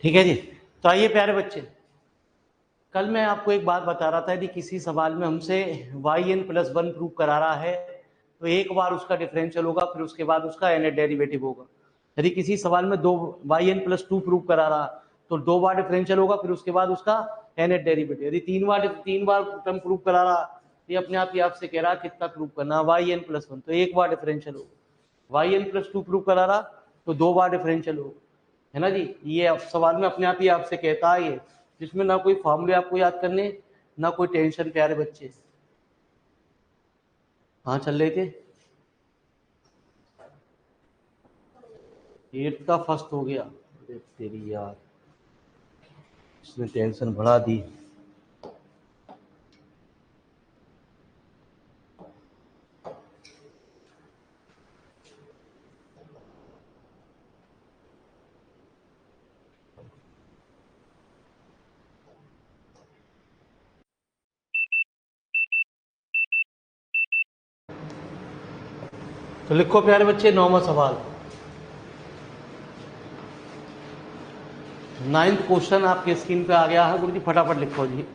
ठीक है जी। तो आइए प्यारे बच्चे, कल मैं आपको एक बात बता रहा था, यदि किसी सवाल में हमसे yn+1 प्रूव करा रहा है तो एक बार उसका डिफरेंशियल होगा, फिर उसके बाद उसका nth डेरिवेटिव होगा। यदि किसी सवाल में yn+2 प्रूव करा रहा तो 2 बार डिफरेंशियल होगा, फिर उसके बाद उसका nth डेरिवेटिव। यदि 3 बार टर्म प्रूव करा रहा, ये अपने आप ही आपसे कह रहा कितना प्रूव करना, yn+1, तो एक बार डिफरेंशियल होगा। yn+2 प्रूव करा रहा तो 2 बार डिफरेंशियल होगा, है ना जी। ये सवाल में अपने आप ही आपसे कहता है ये, जिसमें ना कोई फॉर्मूले आपको याद करने, ना कोई टेंशन। प्यारे बच्चे कहाँ चल रहे थे? 8th का फर्स्ट हो गया। अरे तेरी यार, इसने टेंशन बढ़ा दी। तो लिखो प्यारे बच्चे 9वां सवाल, 9th क्वेश्चन आपके स्क्रीन पे आ गया है। गुरु जी फटाफट लिखो जी।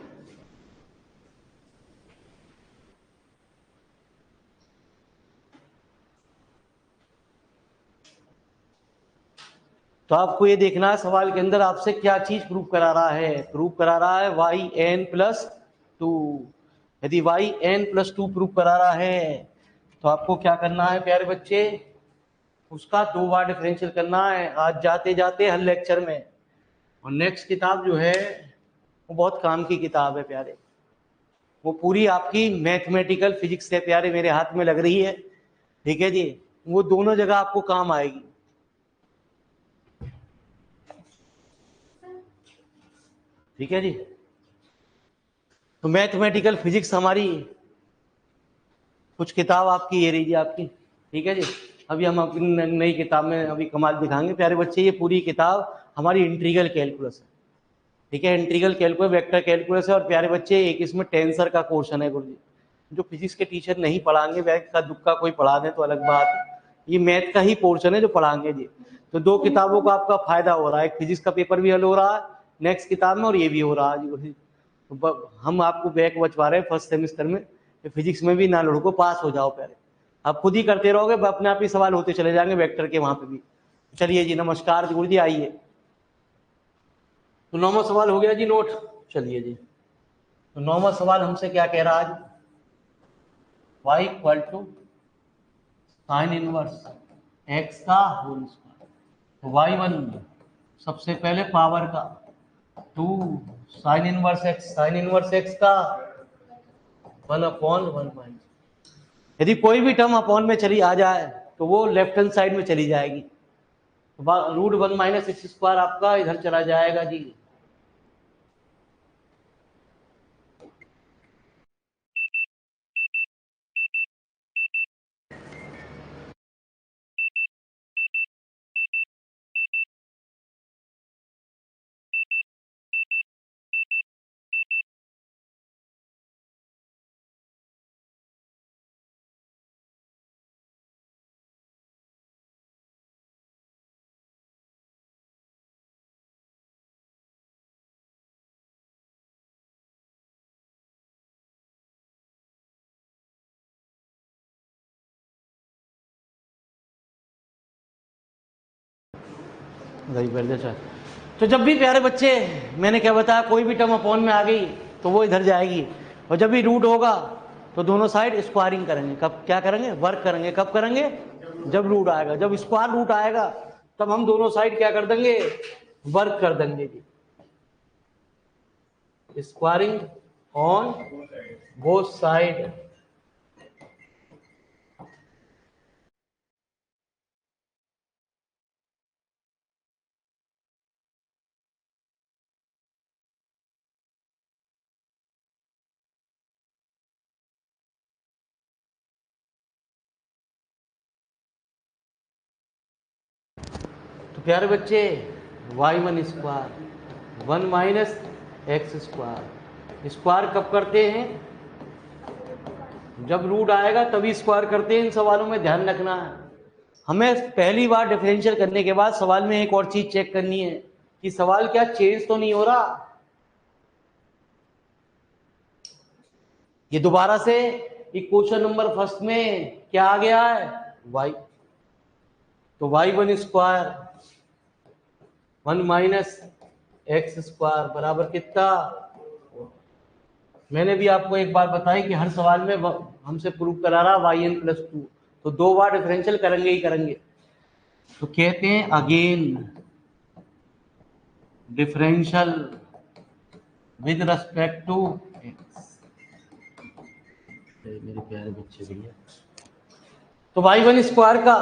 तो आपको ये देखना है सवाल के अंदर आपसे क्या चीज प्रूव करा रहा है। प्रूव करा रहा है yn+2। यदि yn+2 प्रूव करा रहा है तो आपको क्या करना है प्यारे बच्चे, उसका 2 बार डिफरेंशियल करना है। आज जाते जाते हर लेक्चर में। और नेक्स्ट किताब जो है वो बहुत काम की किताब है प्यारे, वो पूरी आपकी मैथमेटिकल फिजिक्स से प्यारे मेरे हाथ में लग रही है। ठीक है जी, वो दोनों जगह आपको काम आएगी। ठीक है जी। तो मैथमेटिकल फिजिक्स हमारी कुछ किताब आपकी ये रही आपकी। ठीक है जी। अभी हम अपनी नई किताब में अभी कमाल दिखाएंगे प्यारे बच्चे। ये पूरी किताब हमारी इंटीग्रल कैलकुलस है। ठीक है, इंटीग्रल कैलकुलस, वेक्टर कैलकुलस है। और प्यारे बच्चे एक इसमें टेंसर का क्वेश्चन है गुरुजी, जो फिजिक्स के टीचर नहीं पढ़ाएंगे, वैक का दुक्का कोई पढ़ा दे तो अलग बात है। ये मैथ का ही पोर्शन है जो पढ़ाएंगे जी। तो 2 किताबों का आपका फायदा हो रहा है, फिजिक्स का पेपर भी हल हो रहा है नेक्स्ट किताब में, और ये भी हो रहा है जी। तो हम आपको बैक बचवा रहे हैं फर्स्ट सेमेस्टर में, फिजिक्स में भी ना लड़को, पास हो जाओ पहले। आप खुद ही करते रहोगे, अपने आप ही सवाल होते चले जाएंगे वेक्टर के वहां पे भी। चलिए जी, नमस्कार गुरु जी, आइए। तो 9वां सवाल हो गया जी नोट। चलिए जी, तो 9वां सवाल हमसे क्या कह रहा है, y = sin इनवर्स x का होल स्क्वायर। तो y1 सबसे पहले पावर का 2 sin इनवर्स x का 1/1 - यदि कोई भी टर्म अपॉन में चली आ जाए तो वो लेफ्ट हैंड साइड में चली जाएगी। √1 - x² आपका इधर चला जाएगा जी। तो जब भी प्यारे बच्चे मैंने क्या बताया, कोई भी टर्म अपॉन में आ गई तो वो इधर जाएगी। और जब भी रूट होगा तो दोनों साइड स्क्वायरिंग करेंगे। कब क्या करेंगे? वर्क करेंगे। कब करेंगे? जब रूट आएगा। जब स्क्वायर रूट आएगा तब हम दोनों साइड क्या कर देंगे? वर्क कर देंगे जी। Squaring on both side. तो प्यारे बच्चे y1² 1 - x²। स्क्वायर कब करते हैं? जब रूट आएगा तभी स्क्वायर करते हैं। इन सवालों में ध्यान रखना है। हमें पहली बार डिफरेंशियल करने के बाद सवाल में एक और चीज चेक करनी है कि सवाल क्या चेंज तो नहीं हो रहा। ये दोबारा से इक्वेशन नंबर फर्स्ट में क्या आ गया है, y, तो y1 square 1 minus x square बराबर कितना। मैंने भी आपको एक बार बताया कि हर सवाल में हमसे प्रूव करा रहा yn+2, तो 2 बार डिफरेंशियल करेंगे ही करेंगे। तो कहते हैं again differential with respect to x. मेरे प्यारे बच्चे भैया, तो y1 स्क्वायर का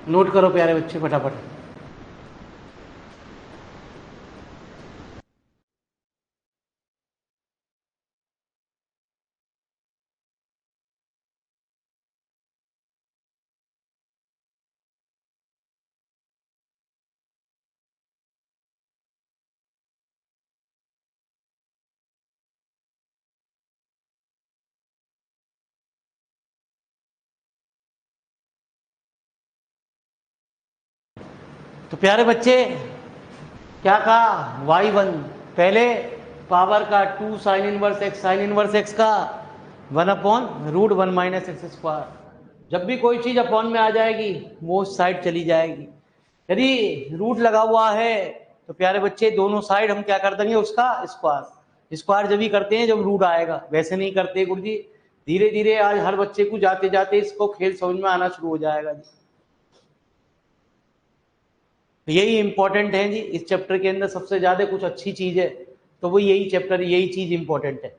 नोट करो प्यारे बच्चे फटाफट। तो प्यारे बच्चे क्या कहा, y1 पहले पावर का 2 sign inverse x, sign inverse x का 1/√1 माइनस एक्स स्क्वायर। जब भी कोई चीज अपॉन में आ जाएगी वो साइड चली जाएगी। यदि रूट लगा हुआ है तो प्यारे बच्चे दोनों साइड हम क्या कर देंगे, उसका स्क्वायर। स्क्वायर जब भी करते हैं जब रूट आएगा, वैसे नहीं करते गुरु जी। धीरे धीरे आज हर बच्चे को जाते जाते इसको खेल समझ में आना शुरू हो जाएगा जी। तो यही इंपॉर्टेंट है जी इस चैप्टर के अंदर। सबसे ज्यादा कुछ अच्छी चीज है तो वो यही चैप्टर, यही चीज इंपॉर्टेंट है।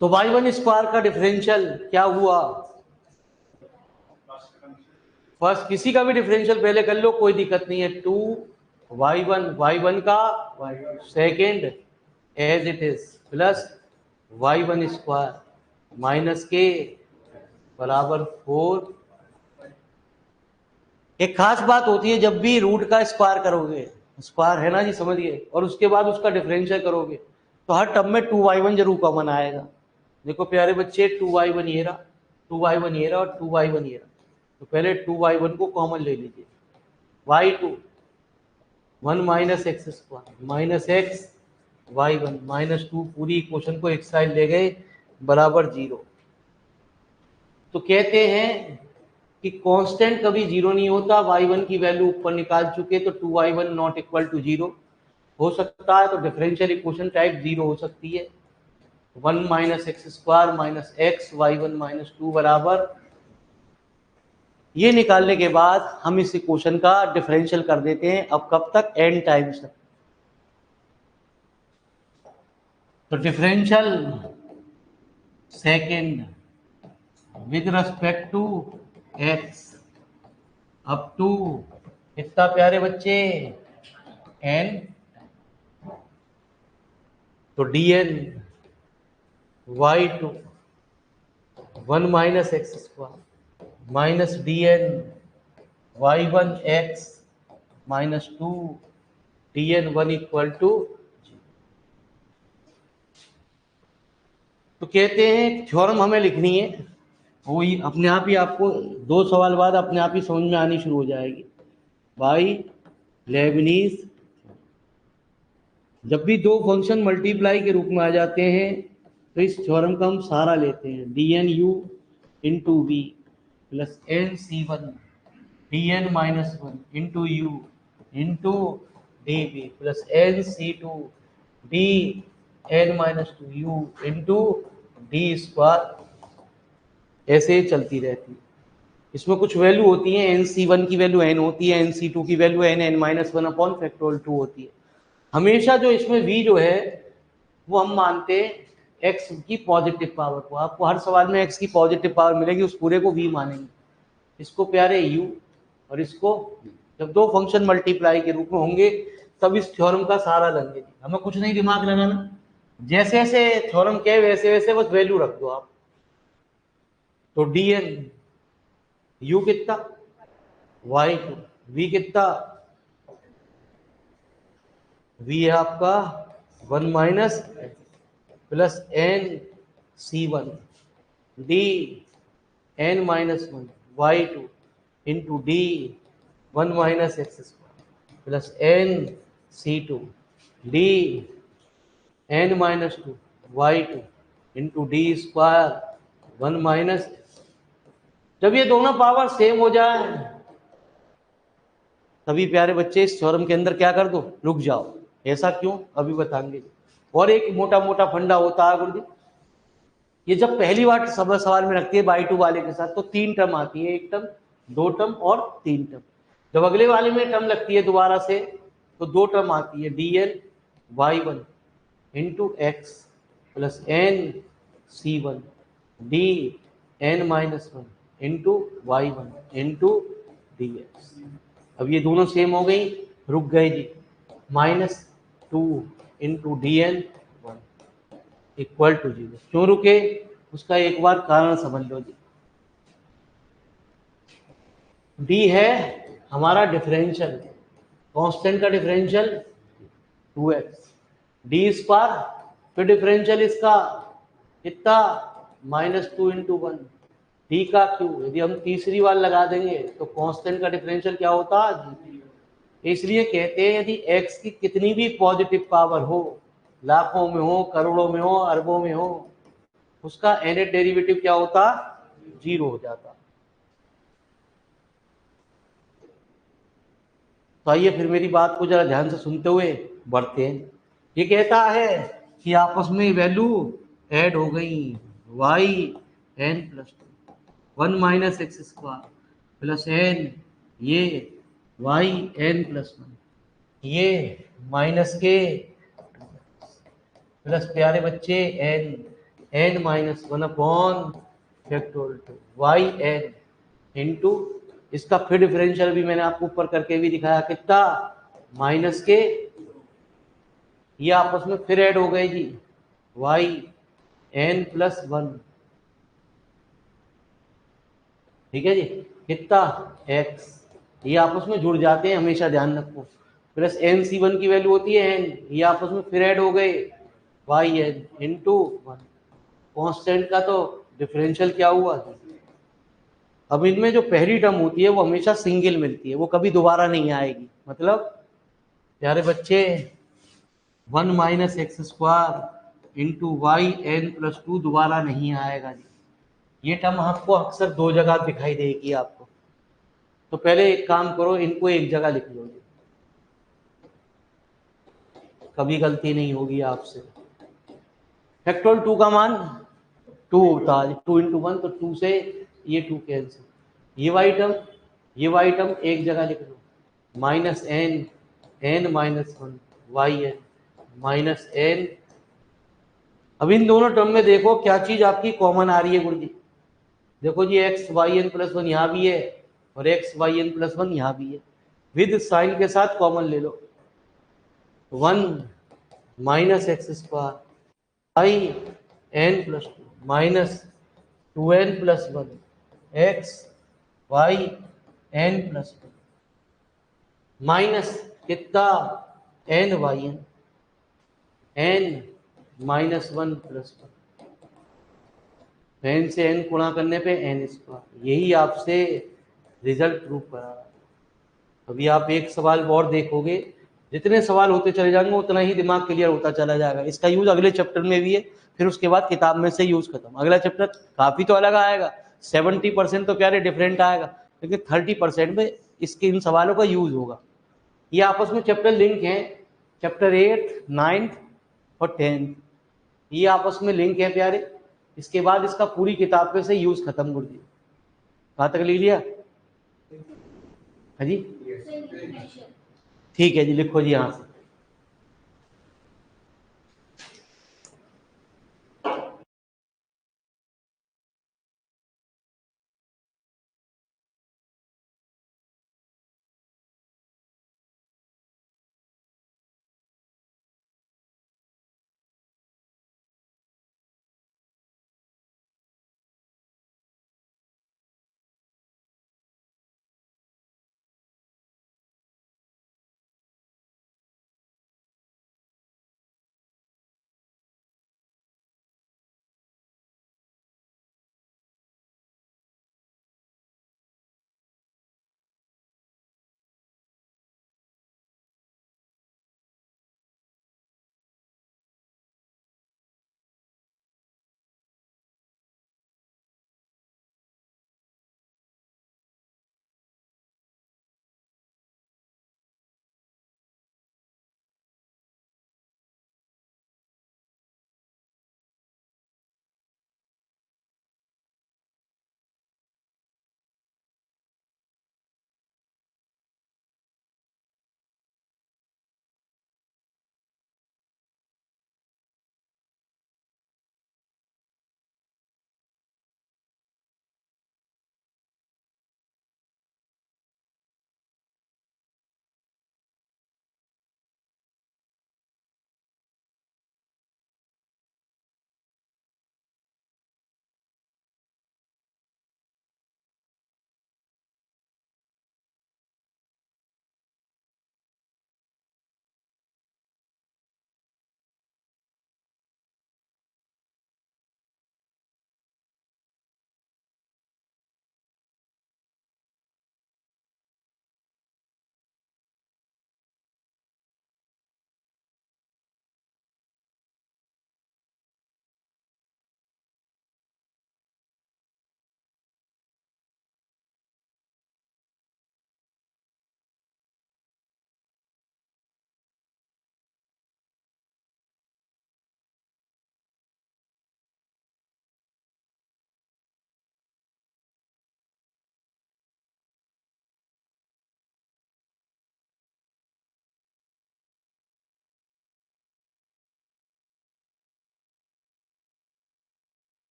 तो y1 स्क्वायर का डिफरेंशियल क्या हुआ, फर्स्ट किसी का भी डिफरेंशियल पहले कर लो, कोई दिक्कत नहीं है। 2y1 का second as it is plus y1 square minus के बराबर 4। एक खास बात होती है जब भी रूट का स्क्वायर करोगे, स्क्वायर है ना जी, समझिए, और उसके बाद उसका डिफरेंशियल करोगे तो हर टर्म में 2y1 जरूर कॉमन आएगा। देखो प्यारे बच्चे 2y1 ये रहा, 2y1 ये रहा और 2y1 ये रहा। तो पहले 2y1 को कॉमन ले लीजिए, y2 1 minus x square minus x y1 -2 पूरी इक्वेशन को एक साइड ले गए बराबर 0। तो कहते हैं कि कांस्टेंट कभी 0 नहीं होता। y1 की वैल्यू ऊपर निकाल चुके तो 2y1 नॉट इक्वल टू 0 हो सकता है, तो डिफरेंशियल इक्वेशन टाइप 0 हो सकती है। 1 minus x square minus x y1 -2 बराबर, ये निकालने के बाद हम इस इक्वेशन का डिफरेंशियल कर देते हैं। अब कब तक, n टाइम्स तक। तो differential second with respect to x up to कितना प्यारे बच्चे, n, तो dn y2 1 minus x square minus dn y1 x -2 dn 1 equal to. तो कहते हैं थ्योरम हमें लिखनी है, वो ही अपने आप ही आपको 2 सवाल बाद अपने आप ही समझ में आनी शुरू हो जाएगी। बाई लेबनीज, जब भी 2 फंक्शन मल्टीप्लाई के रूप में आ जाते हैं तो इस थ्योरम का हम सहारा लेते हैं। dnu into v plus N C one dn -1 into u into d b plus N C two d N minus two u into d square. ऐसे चलती रहती है। इसमें कुछ वैल्यू होती है, एन सी वन की वैल्यू एन होती है, एन सी टू की value n n minus one upon factorial two होती है। हमेशा जो इसमें v जो है वो हम मानते हैं x की पॉजिटिव पावर को। आपको हर सवाल में x की पॉजिटिव पावर मिलेगी, उस पूरे को v मानेंगे। इसको प्यारे u और इसको जब दो फंक्शन मल्टीप्लाई के रूप में होंगे तब इस थ्योरम का सहारा लेंगे। हमें कुछ नहीं दिमाग लगाना, जैसे जैसे थ्योरम कहे वैसे वैसे बस वैल्यू रख दो आप। तो डी एन यू कितना वाई टू, वी कितना वी है आपका one minus plus N C one D N minus one y two into d one minus x square plus N C two d N minus two y two into d square one minus. जब ये दोनों power same हो जाए तभी प्यारे बच्चे इस theorem के अंदर क्या कर दो, रुक जाओ। ऐसा क्यों, अभी बताएंगे। और एक मोटा मोटा फंडा होता है गुरुजी, ये जब पहली बार सवाल में रखती है बाई टू वाले के साथ तो तीन टर्म आती है, एक टर्म, दो टर्म और तीन टर्म। जब अगले वाले में टर्म लगती है दोबारा से तो दो टर्म आती है, D N Y one into X plus N C one D N minus one into Y one into D X. अब ये दोनों सेम हो गई, रुक गए जी। Minus two into D N one equal to zero. क्यों रुके, उसका एक बार कारण समझ लो जी। डी है हमारा डिफरेंशियल, कांस्टेंट का डिफरेंशियल 2x, डी इस पर फिर डिफरेंशियल इसका कितना minus two into one, D का क्यू। यदि हम तीसरी बार लगा देंगे तो कांस्टेंट का डिफरेंशियल क्या होता है, इसलिए कहते हैं यदि x की कितनी भी पॉजिटिव पावर हो, लाखों में हो, करोड़ों में हो, अरबों में हो, उसका nth डेरिवेटिव क्या होता, जीरो हो जाता। तो आइए फिर मेरी बात को जरा ध्यान से सुनते हुए बढ़ते हैं। ये कहता है कि आपस में वैल्यू ऐड हो गई, y n plus two one minus x square plus n, ये y n प्लस वन, ये माइनस के प्लस प्यारे बच्चे n minus one upon factorial two y n into इसका फिर डिफरेंशियल भी मैंने आपको ऊपर करके भी दिखाया, कितना माइनस के, ये आपस में फिर ऐड हो गए जी, वाई एन प्लस वन, ठीक है जी, कितना एक्स, ये आपस में जुड़ जाते हैं, हमेशा ध्यान रखो। प्लस एन सी वन की वैल्यू होती है एन, ये आपस में फिर ऐड हो गए y n into one. Constant का तो डिफरेंशियल क्या हुआ। अब इनमें जो पहली टर्म होती है वो हमेशा सिंगल मिलती है, वो कभी दोबारा नहीं आएगी। मतलब प्यारे बच्चे one minus x square into y N plus two दोबारा नहीं आएगा जी। ये टर्म आपको अक्सर दो जगह दिखाई देगी आपको। तो पहले एक काम करो, इनको एक जगह लिख लो जी, कभी गलती नहीं होगी आपसे। फैक्टोरियल टू का मान टू होता है, टू इंटू वन, तो टू से ये टू कैंसिल, ये वाई टर्म एक जगह लिख लो, minus N minus one Y N minus N. अब इन दोनों टर्म में देखो क्या चीज आपकी कॉमन आ रही है गुरु जी। देखो जी X Y N plus one यहाँ भी है और X Y N plus one यहाँ भी है, विद साइन के साथ कॉमन ले लो। One minus x square Y N plus two minus two N plus one X Y N plus two minus कितना N Y N minus one plus one, N से N गुणा करने पे N square. यही आपसे result prove करा रहा है। अभी आप एक सवाल और देखोगे, जितने सवाल होते चले जाएंगे उतना ही दिमाग क्लियर होता चला जाएगा। इसका यूज अगले चैप्टर में भी है, फिर उसके बाद किताब में से यूज खत्म। अगला चैप्टर काफी तो अलग आएगा, 70% तो प्यारे डिफरेंट आएगा, लेकिन 30% में इसके इन सवालों का यूज होगा। ये आपस में चैप्टर लिंक हैं, चैप्टर 8, 9 और 10 ये आपस में लिंक है प्यारे। इसके बाद इसका पूरी किताब पे से यूज खत्म कर दिया। कहाँ तक लिख लिया? हाँ जी ठीक है जी, लिखो जी यहाँ से।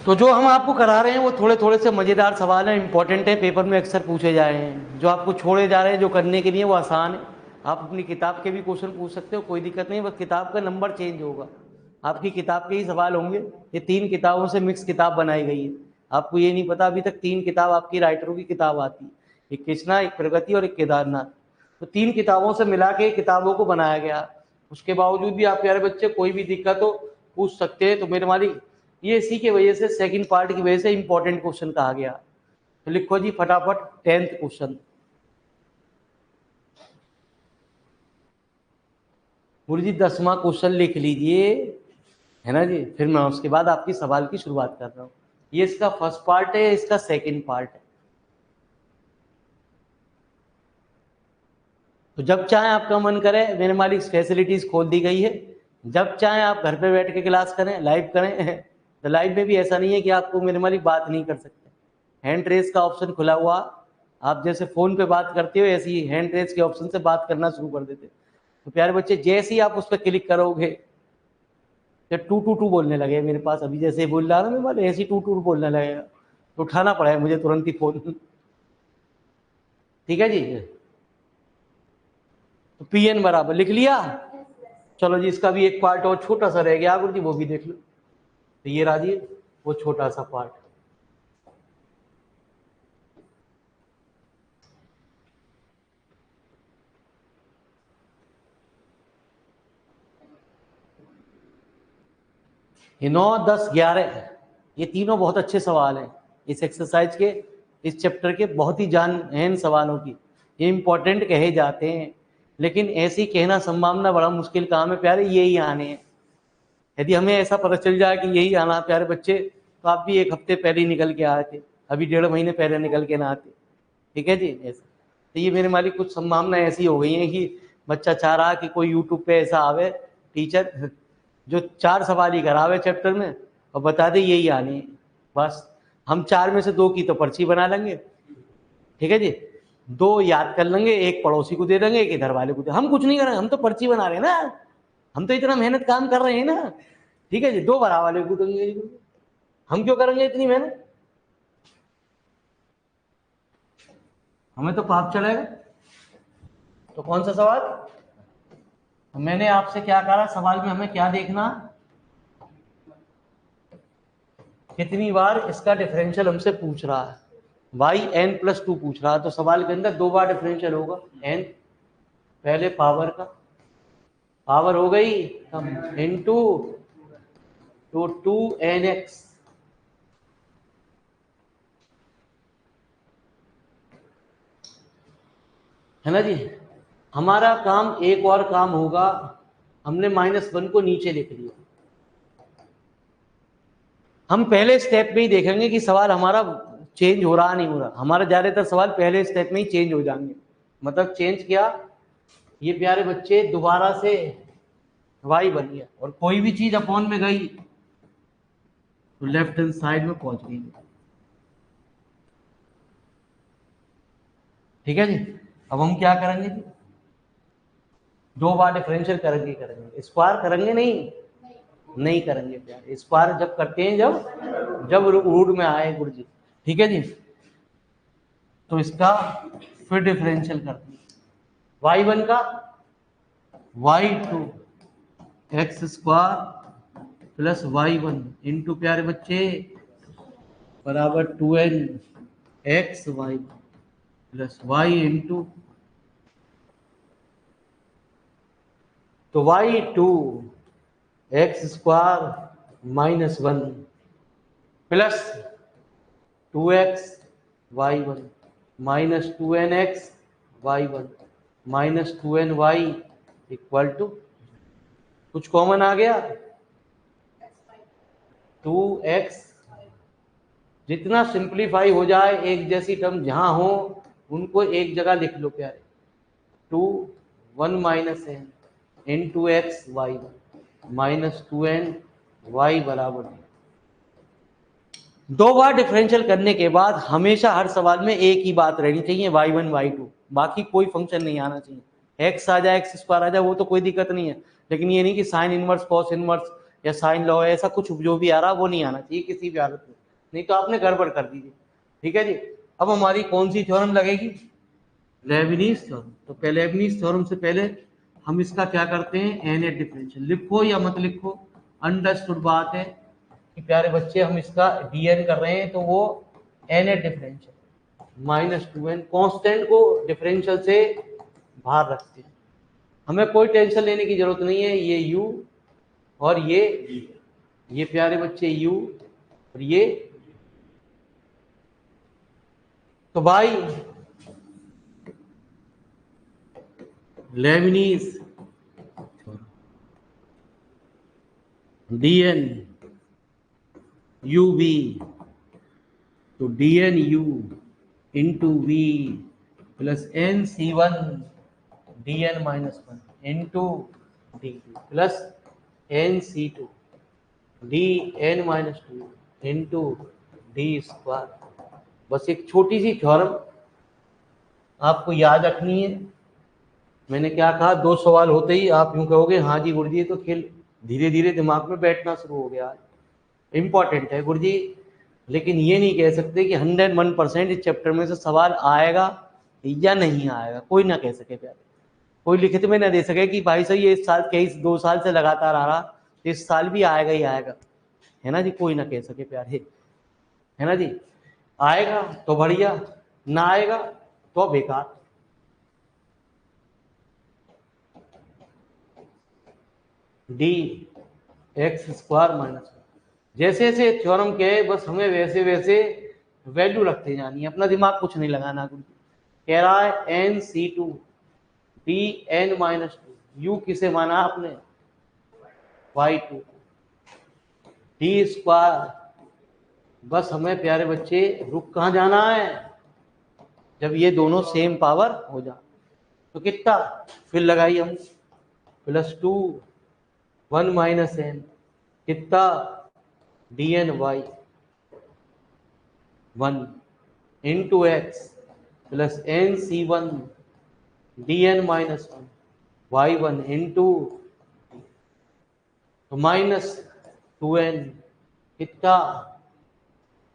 तो जो हम आपको करा रहे हैं वो थोड़े थोड़े से मज़ेदार सवाल हैं, इंपॉर्टेंट है, पेपर में अक्सर पूछे जा रहे हैं। जो आपको छोड़े जा रहे हैं जो करने के लिए वो आसान है। आप अपनी किताब के भी क्वेश्चन पूछ सकते हो, कोई दिक्कत नहीं, बस किताब का नंबर चेंज होगा, आपकी किताब के ही सवाल होंगे। ये 3 किताबों से मिक्स किताब बनाई गई है। आपको ये नहीं पता, अभी तक 3 किताब आपकी राइटरों की किताब आती है, एक कृष्णा, एक प्रगति और एक केदारनाथ। तो 3 किताबों से मिला के किताबों को बनाया गया। उसके बावजूद भी आप प्यारे बच्चे कोई भी दिक्कत हो पूछ सकते हैं। तो मेरे मालिक ये इसी की वजह से सेकंड पार्ट की वजह से इंपॉर्टेंट क्वेश्चन कहा गया। तो लिखो जी फटाफट 10th क्वेश्चन। गुरु जी 10वां क्वेश्चन लिख लीजिए, है ना जी, फिर मैं उसके बाद आपकी सवाल की शुरुआत कर रहा हूँ। ये इसका फर्स्ट पार्ट है, इसका सेकंड पार्ट है। तो जब चाहे आपका मन करे, मेरे मालिक फैसिलिटीज खोल दी गई है, जब चाहे आप घर पे बैठ के क्लास करें, लाइव करें। तो लाइव में भी ऐसा नहीं है कि आपको मेरे मालिक बात नहीं कर सकते, हैंड रेस का ऑप्शन खुला हुआ, आप जैसे फोन पे बात करते हो ऐसे ही हैंड रेस के ऑप्शन से बात करना शुरू कर देते। तो प्यारे बच्चे जैसे ही आप उस पर क्लिक करोगे तो टू टू टू बोलने लगे मेरे पास, अभी जैसे बोल रहा ना मैं बात, ऐसे ही टू टू बोलने लगेगा। तो उठाना पड़ा मुझे तुरंत ही फोन। ठीक है जी। तो पीएन बराबर लिख लिया। चलो जी इसका भी एक पार्ट और छोटा सा रह गया गुरु जी, वो भी देख लो। तो ये रहा जी वो छोटा सा पार्ट। ये 9, 10, 11 ये तीनों बहुत अच्छे सवाल हैं इस एक्सरसाइज के, इस चैप्टर के, बहुत ही जानहीन सवालों की। ये इंपॉर्टेंट कहे जाते हैं, लेकिन ऐसी कहना संभावना बड़ा मुश्किल काम है प्यारे, यही आने हैं। यदि हमें ऐसा पता चल जाए कि यही आना प्यारे बच्चे, तो आप भी 1 हफ्ते पहले ही निकल के आए थे, अभी 1.5 महीने पहले निकल के ना आते। ठीक है जी। ऐसा तो ये मेरे मालिक कुछ संभावना ऐसी हो गई है कि बच्चा चाह रहा कि कोई यूट्यूब पे ऐसा आवे टीचर जो 4 सवाल ही करावे चैप्टर में और बता दे यही आने, बस हम 4 में से 2 की तो पर्ची बना लेंगे। ठीक है जी, 2 याद कर लेंगे, 1 पड़ोसी को दे देंगे, 1 इधर वाले को दे, हम कुछ नहीं करेंगे, हम तो पर्ची बना रहे हैं ना, हम तो इतना मेहनत काम कर रहे हैं ना। ठीक है जी, 2 भरा वाले को देंगे, हम क्यों करेंगे इतनी मेहनत, हमें तो पाप चलेगा। तो कौन सा सवाल, तो मैंने आपसे क्या कहा सवाल में, हमें क्या देखना, कितनी बार इसका डिफरेंशियल हमसे पूछ रहा है, yn+2 पूछ रहा है। तो सवाल के अंदर 2 बार डिफरेंशियल होगा, n पहले पावर का, पावर हो गई इनटू तो 2nx, है ना जी। हमारा काम एक और काम होगा, हमने -1 को नीचे लिख लिया। हम पहले स्टेप में ही देखेंगे कि सवाल हमारा चेंज हो रहा नहीं हो रहा, हमारा ज्यादातर सवाल पहले स्टेप में ही चेंज हो जाएंगे। मतलब चेंज किया, ये प्यारे बच्चे दोबारा से y बन गया, और कोई भी चीज अपॉन में गई तो लेफ्ट हैंड साइड में पहुंच गई। ठीक है जी। अब हम क्या करेंगे जी, 2 बार डिफरेंशियल करेंगे, स्क्वायर करेंगे नहीं करेंगे प्यारे, स्क्वायर जब करते हैं जब रूट में आए गुरु जी। ठीक है जी। तो इसका फिर डिफरेंशियल करते हैं, y1 का y2 x² plus y1 into प्यारे बच्चे बराबर 2n xy plus y into, तो y2 x² -1 plus 2x y1 minus 2nx y1 minus 2ny equal to, कुछ कॉमन आ गया 2x, जितना सिंप्लीफाई हो जाए एक जैसी टर्म जहां हो उनको एक जगह लिख लो प्यारे, 2 1 minus n into x y minus 2n y बराबर। 2 बार डिफरेंशियल करने के बाद हमेशा हर सवाल में एक ही बात रहनी चाहिए, y1 y2, बाकी कोई फंक्शन नहीं आना चाहिए। x आ जाए x² आ जाए वो तो कोई दिक्कत नहीं है, लेकिन ये नहीं कि साइन इनवर्स कॉस इनवर्स या साइन लॉ है, ऐसा कुछ जो भी आ रहा वो नहीं आना चाहिए किसी भी हालत में, नहीं तो आपने गड़बड़ कर दीजिए। ठीक है जी। अब हमारी कौन सी थ्योरम लगेगी? Lebanese theorem. तो पहले लेबनीज थ्योरम से पहले हम इसका क्या करते हैं, एन ए डिफरेंशियल। लिखो या मत लिखो, अंडरस्टूड बात है कि प्यारे बच्चे हम इसका डीएन कर रहे हैं, तो वो n a differential -2n constant को डिफरेंशियल से बाहर रखते हैं। हमें कोई टेंशन लेने की जरूरत नहीं है, ये u और ये प्यारे बच्चे u और ये, तो भाई लेबनीज dn u v, तो dn u into v plus n c1 dn -1 into d plus n c2 dn -2 into d square. बस एक छोटी सी थ्योरम आपको याद रखनी है। मैंने क्या कहा, 2 सवाल होते ही आप यूं कहोगे हाँ जी गुरुजी, तो खेल धीरे धीरे दिमाग में बैठना शुरू हो गया। इंपॉर्टेंट है गुरुजी, लेकिन ये नहीं कह सकते कि 101% इस चैप्टर में से सवाल आएगा या नहीं आएगा, कोई ना कह सके प्यारे, कोई लिखित में ना दे सके कि भाई साहब ये इस साल 2 साल से लगातार आ रहा, तो इस साल भी आएगा ही आएगा, है ना जी, कोई ना कह सके प्यारे, है ना जी। आएगा तो बढ़िया, ना आएगा तो बेकार। डी एक्स स्क्वायर माइनस, जैसे जैसे थ्योरम के बस हमें वैसे वैसे वैल्यू रखते जानी है, अपना दिमाग कुछ नहीं लगाना। कह रहा है n C two d n -2, u किसे माना आपने, y2 डी स्क्वायर। बस हमें प्यारे बच्चे रुक कहाँ जाना है, जब ये दोनों सेम पावर हो जाए तो कितना, फिर लगाई हम +2 1 -n कितना dn y 1 into X plus n c1 dn -1 y1 into तो -2n कितना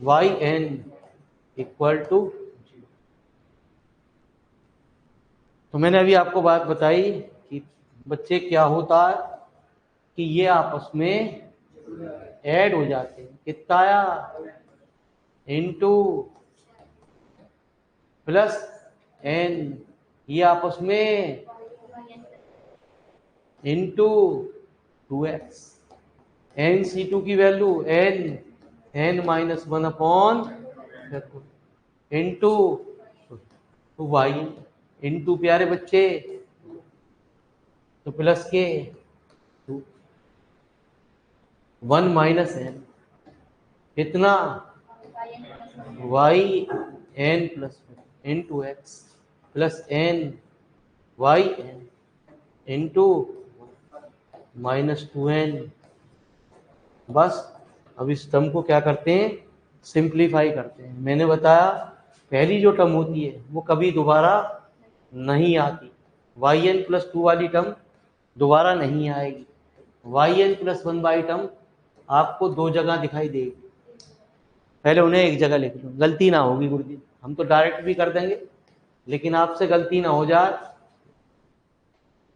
yn इक्वल टू। तो मैंने अभी आपको बात बताई कि बच्चे क्या होता है कि ये आपस में ऐड हो जाते हैं, कितना आया इंटू प्लस n, ये आपस में इंटू 2x, nc2 की value n -1 upon into y into प्यारे बच्चे तो प्लस के 1 -n कितना yn plus into X plus n yn into -2n। बस अब इस टर्म को क्या करते हैं, सिंप्लीफाई करते हैं। मैंने बताया पहली जो टर्म होती है वो कभी दोबारा नहीं आती, yn + 2 वाली टर्म दोबारा नहीं आएगी, yn + 1 वाली टर्म आपको 2 जगह दिखाई देगी। पहले उन्हें एक जगह लिख लो, गलती ना होगी गुरुजी, हम तो डायरेक्ट भी कर देंगे, लेकिन आपसे गलती ना हो जाए।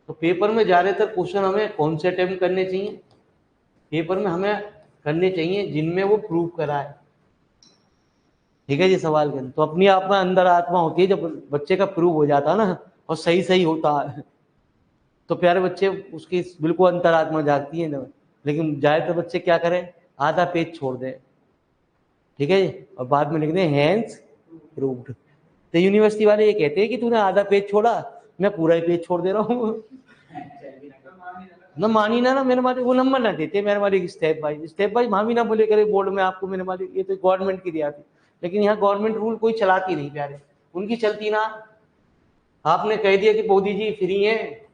तो पेपर में ज़्यादातर क्वेश्चन हमें कौन से अटेम्प्ट करने चाहिए, पेपर में हमें करने चाहिए जिनमें वो प्रूव कराए। ठीक है जी, सवाल के तो अपनी आप में अंदर आत्मा होती है, जब बच्चे का प्रूव हो जाता है ना और सही सही होता है तो प्यारे बच्चे उसकी बिल्कुल अंतरात्मा जागती है ना। लेकिन ज़्यादातर बच्चे क्या करें, आधा पेज छोड़ दें, ठीक है जी, और बाद में लिख दें हैंस प्रूव्ड। तो यूनिवर्सिटी वाले ये कहते हैं कि तूने आधा पेज छोड़ा, मैं पूरा ही पेज छोड़ दे रहा हूँ। ना मानी ना मेरे वाले वो नंबर ना देते मेरे वाले, स्टेप बाई हाँ भी ना बोले करे बोर्ड में आपको मेरे वाले, ये तो गवर्नमेंट की दिया थी, लेकिन यहाँ गवर्नमेंट रूल कोई चलाती नहीं प्यारे, उनकी चलती ना। आपने कह दिया कि मोदी जी फ्री हैं,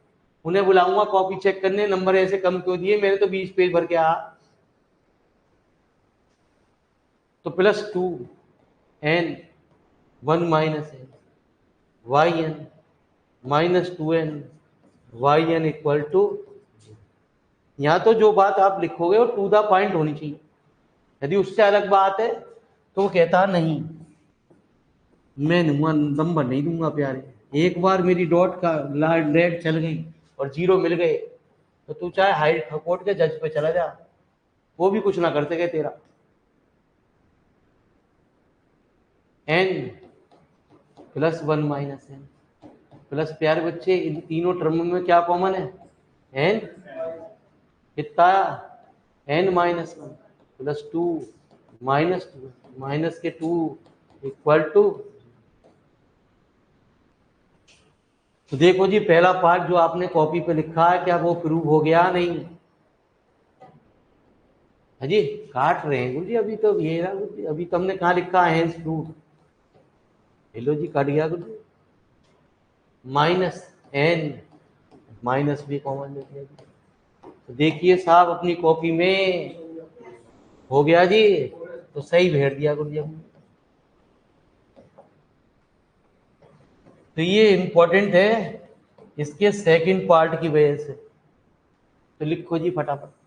उन्हें बुलाऊंगा कॉपी चेक करने, नंबर ऐसे कम क्यों दिए, मैंने तो 20 पेज भर के आ। तो +2 n 1 -n yn -2n yn equal to, यहाँ तो जो बात आप लिखोगे वो टू द पॉइंट होनी चाहिए। यदि उससे अलग बात है तो वो कहता नहीं, मैं दूंगा नंबर नहीं दूंगा प्यारे। एक बार मेरी डॉट का रेड चल गई और जीरो मिल गए तो तू चाहे हाई कोर्ट के जज पे चला जा, वो भी कुछ ना कर सके तेरा। N plus one minus n plus, प्यारे बच्चे इन तीनों टर्म में क्या कॉमन है? एन कितना? N minus one plus two minus two minus के टू इक्वल टू। तो देखो जी, पहला पार्ट जो आपने कॉपी पे लिखा है क्या वो प्रूव हो गया? नहीं अजी काट रहे हैं गुरुजी, अभी तो ये ना गुरुजी, अभी तो हमने कहाँ लिखा है हेंस प्रूव। लो जी कट गया गुरुजी, माइनस एन माइनस भी कॉमन ले लिया जी। तो देखिए साहब अपनी कॉपी में हो गया जी, तो सही भेज दिया गुरुजी हमने। तो ये इंपॉर्टेंट है इसके सेकंड पार्ट की वजह से। तो लिखो जी फटाफट।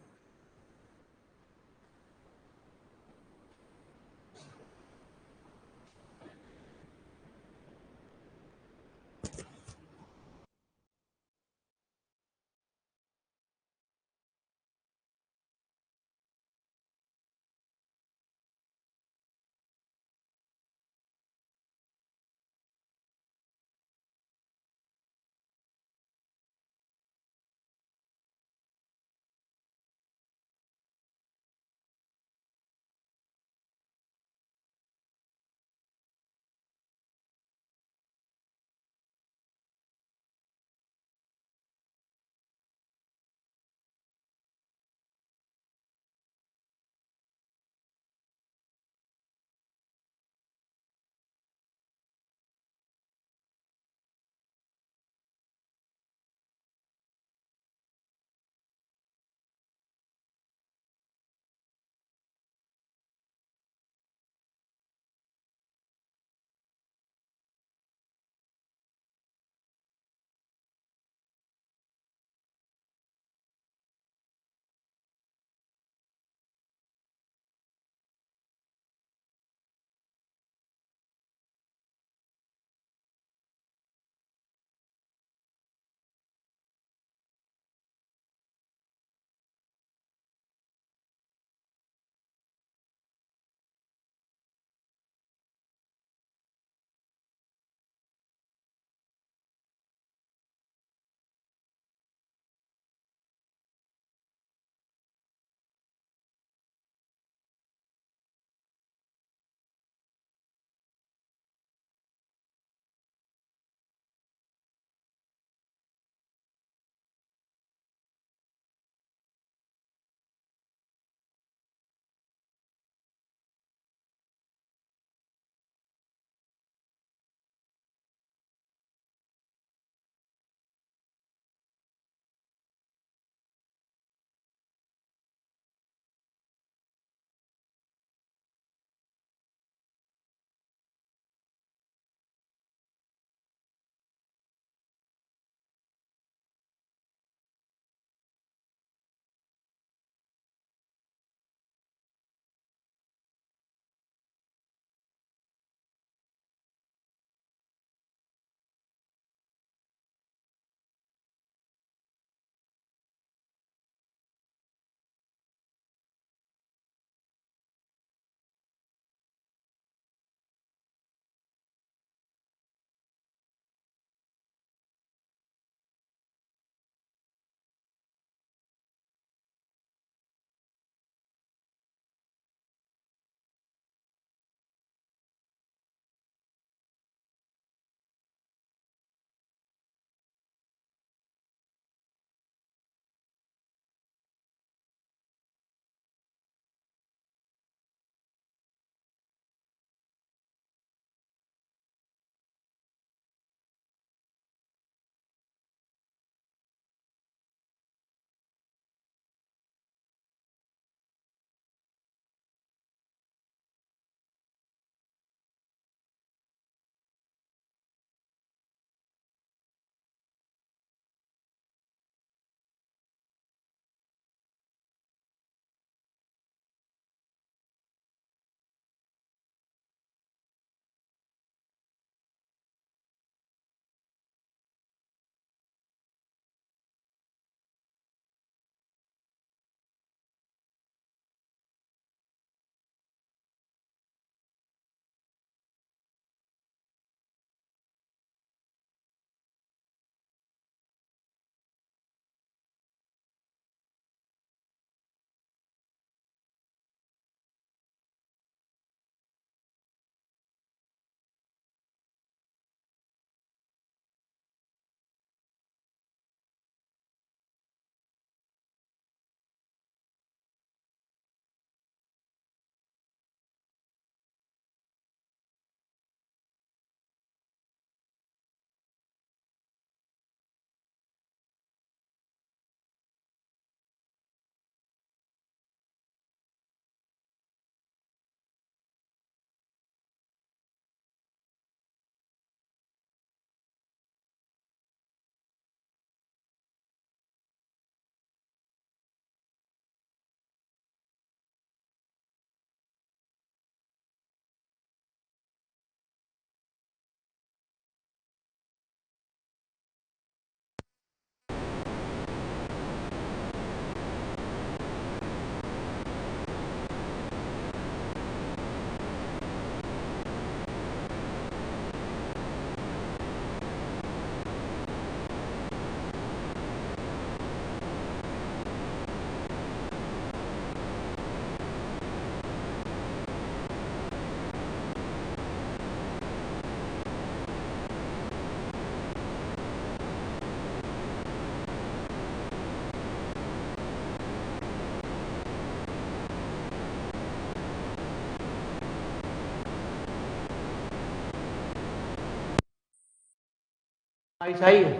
सही है,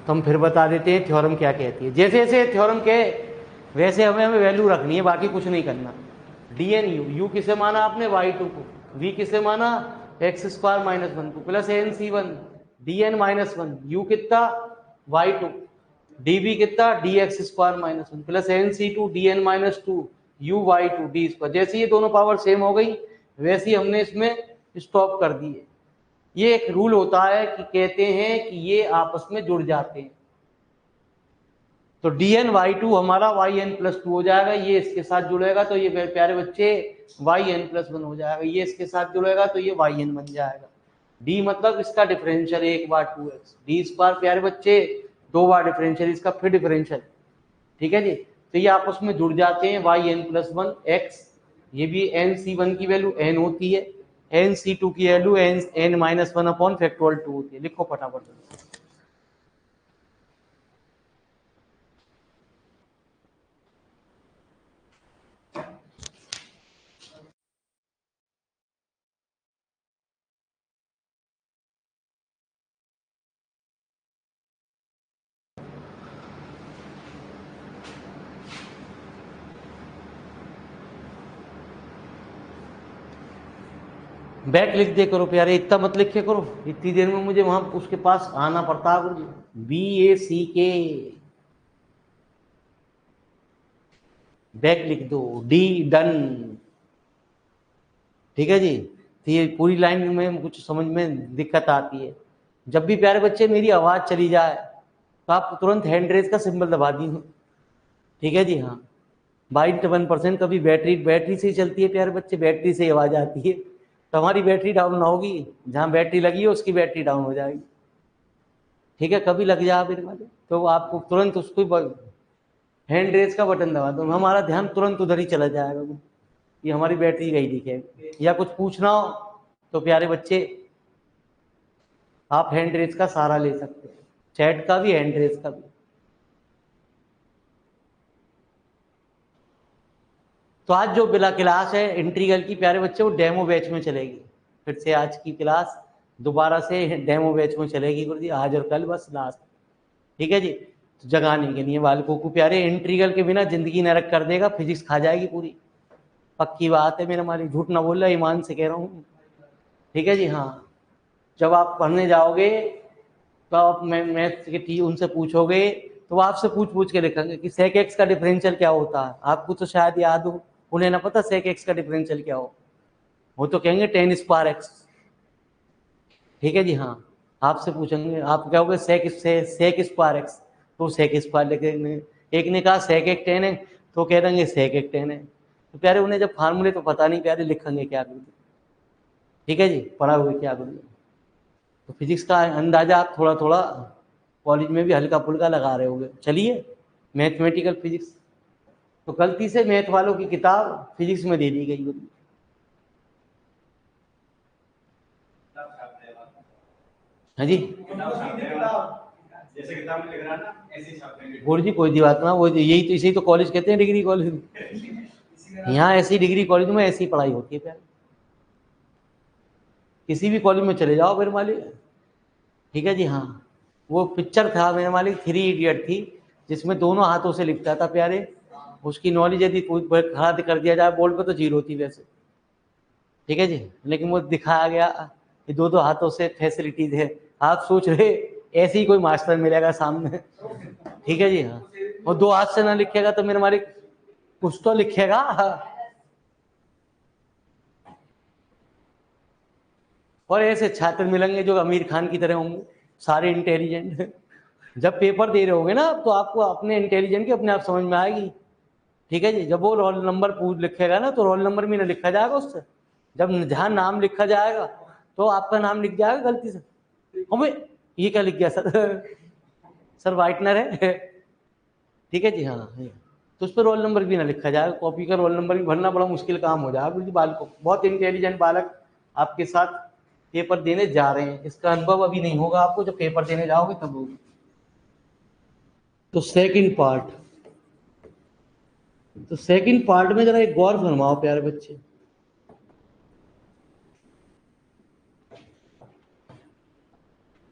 तो हम फिर बता देते हैं थ्योरम क्या कहती है। जैसे जैसे थ्योरम के वैसे हमें हमें वैल्यू रखनी है, बाकी कुछ नहीं करना। डी एन यू, यू किसे माना आपने, वाई टू को, वी किसे माना, एक्स स्क्वायर माइनस वन को, plus N C one, D N minus one, u कितना, वाई टू, डी बी कितना, d x square minus one, plus N C two, d N minus two, u y two, d square. जैसे ये दोनों power same हो गई, वैसे ही हमने इसमें स्टॉप कर दी है। ये एक रूल होता है कि कहते हैं कि ये आपस में जुड़ जाते हैं। तो डी एन वाई टू हमारा वाई एन प्लस टू हो जाएगा, ये इसके साथ जुड़ेगा तो ये मेरे प्यारे बच्चे वाई एन प्लस वन हो जाएगा, ये इसके साथ जुड़ेगा तो ये वाई एन बन जाएगा। डी मतलब इसका डिफरेंशियल एक बार टू एक्स, डी स्क्वायर प्यारे बच्चे दो बार डिफरेंशियल, इसका फिर डिफरेंशियल। ठीक है जी, तो ये आपस में जुड़ जाते हैं, y N plus one x, ये भी एन सी वन की वैल्यू एन होती है, एन सी टू की value n minus one upon factorial two होती है। लिखो फटाफट। बैक लिख दे करो प्यारे, इतना मत लिखे करो, इतनी देर में मुझे वहां उसके पास आना पड़ता है। बी ए सी के, बैक लिख दो, डी डन। ठीक है जी, तो ये पूरी लाइन में कुछ समझ में दिक्कत आती है। जब भी प्यारे बच्चे मेरी आवाज चली जाए तो आप तुरंत हैंड रेज का सिंबल दबा दी। ठीक है जी, हाँ। 22% कभी बैटरी से ही चलती है प्यारे बच्चे, बैटरी से ही आवाज आती है। तो हमारी बैटरी डाउन ना होगी, जहाँ बैटरी लगी है उसकी बैटरी डाउन हो जाएगी। ठीक है, कभी लग जाए मेरे वाले तो आपको तुरंत उसको हैंड रेज का बटन दबा दो, हमारा ध्यान तुरंत उधर ही चला जाएगा, ये हमारी बैटरी गई दिखे। या कुछ पूछना हो तो प्यारे बच्चे आप हैंड रेज का सहारा ले सकते हैं, चैट का भी हैंड रेज का भी। तो आज जो बिला क्लास है इंटीग्रल की प्यारे बच्चे, वो डेमो बैच में चलेगी। फिर से आज की क्लास दोबारा से डेमो बैच में चलेगी गुरु जी, आज और कल बस लास्ट। ठीक है जी, तो जगाने के लिए बालकों को प्यारे, इंटीग्रल के बिना जिंदगी नरक कर देगा, फिजिक्स खा जाएगी पूरी, पक्की बात है मेरा मालिक, झूठ ना बोल रहा, ईमान से कह रहा हूँ। ठीक है जी, हाँ। जब आप पढ़ने जाओगे तो आप मैथ की उनसे पूछोगे तो वो आपसे पूछ पूछ के लिखेंगे कि सेक एक्स का डिफरेंशियल क्या होता है। आपको तो शायद याद हो, उन्हें ना पता सेक एक्स का डिफरेंशियल क्या हो, वो तो कहेंगे टेन स्क्वायर एक्स। ठीक है जी, हाँ। आपसे पूछेंगे, आप कहोगे सेक स्क्वायर एक्स, तो सेक स्क्वायर लिखेंगे। एक ने कहा सेक एक टेन है, तो कह देंगे सेक एक टेन है। तो प्यारे उन्हें जब फार्मूले तो पता नहीं प्यारे, लिखेंगे क्या गुरु। ठीक है जी, पढ़ा हुए क्या गुरु। तो फिजिक्स का अंदाजा आप थोड़ा थोड़ा कॉलेज में भी हल्का फुल्का लगा रहे होगे। चलिए, मैथमेटिकल फिजिक्स तो गलती से मैथ वालों की किताब फिजिक्स में दे दी गई होगी। हाँ जी, जैसे किताब में लिख रहा ना ऐसे ही छापेंगे गुरु जी कोई दी बात ना, वो यही तो, इसी तो कॉलेज कहते हैं डिग्री कॉलेज। यहाँ ऐसी डिग्री कॉलेज में ऐसी पढ़ाई होती है प्यार, किसी भी कॉलेज में चले जाओ मेरे मालिक। ठीक है जी, हाँ। वो पिक्चर था मेरे मालिक, 3 इडियट थी, जिसमें दोनों हाथों से लिखता था प्यारे। उसकी नॉलेज यदि खड़ा कर दिया जाए बोर्ड पे तो जीरो थी वैसे। ठीक है जी, लेकिन वो दिखाया गया कि दो दो हाथों से फैसिलिटीज है। आप सोच रहे ऐसे ही कोई मास्टर मिलेगा सामने। ठीक है जी, हाँ। और दो हाथ से ना लिखेगा तो मेरे मालिक कुछ तो लिखेगा। और ऐसे छात्र मिलेंगे जो आमिर खान की तरह होंगे, सारे इंटेलिजेंट। जब पेपर दे रहे होगे ना तो आपको अपने इंटेलिजेंट की अपने आप समझ में आएगी। ठीक है जी, जब वो रोल नंबर पूछ लिखेगा ना तो रोल नंबर भी ना लिखा जाएगा उससे, जब जहाँ नाम लिखा जाएगा तो आपका नाम लिख जाएगा गलती से, अबे ये क्या लिख गया सर, सर वाइटनर है। ठीक है जी, हाँ। तो उस पर रोल नंबर भी ना लिखा जाएगा, कॉपी का रोल नंबर भी भरना बड़ा मुश्किल काम हो जाएगा जी। बालक बहुत इंटेलिजेंट बालक आपके साथ पेपर देने जा रहे हैं, इसका अनुभव अभी नहीं होगा आपको, जब पेपर देने जाओगे तब होगा। तो सेकंड पार्ट में जरा एक गौर फरमाओ प्यारे बच्चे।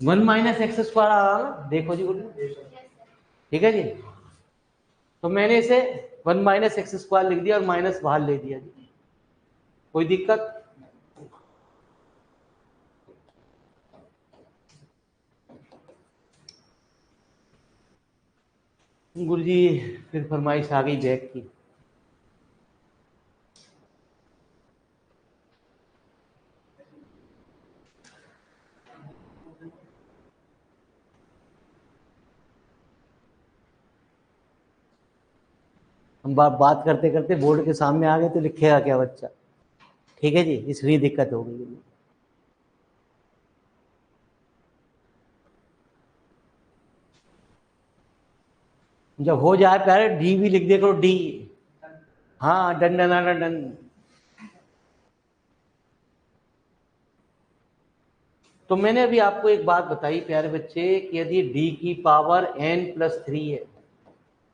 वन माइनस एक्स स्क्वायर आ रहा ना, देखो जी गुरु, ठीक है जी। तो मैंने इसे वन माइनस एक्स स्क्वायर लिख दिया और माइनस बाहर ले दिया जी, कोई दिक्कत? गुरुजी फिर फरमाइश आ गई बैग की। हम बात करते करते बोर्ड के सामने आ गए तो लिखेगा क्या बच्चा, ठीक है जी, इसलिए दिक्कत हो गई। जब हो जाए प्यारे डी भी लिख दे करो, डी। हाँ, डन डन डन डन। तो मैंने अभी आपको एक बात बताई प्यारे बच्चे कि यदि d की पावर n+3 है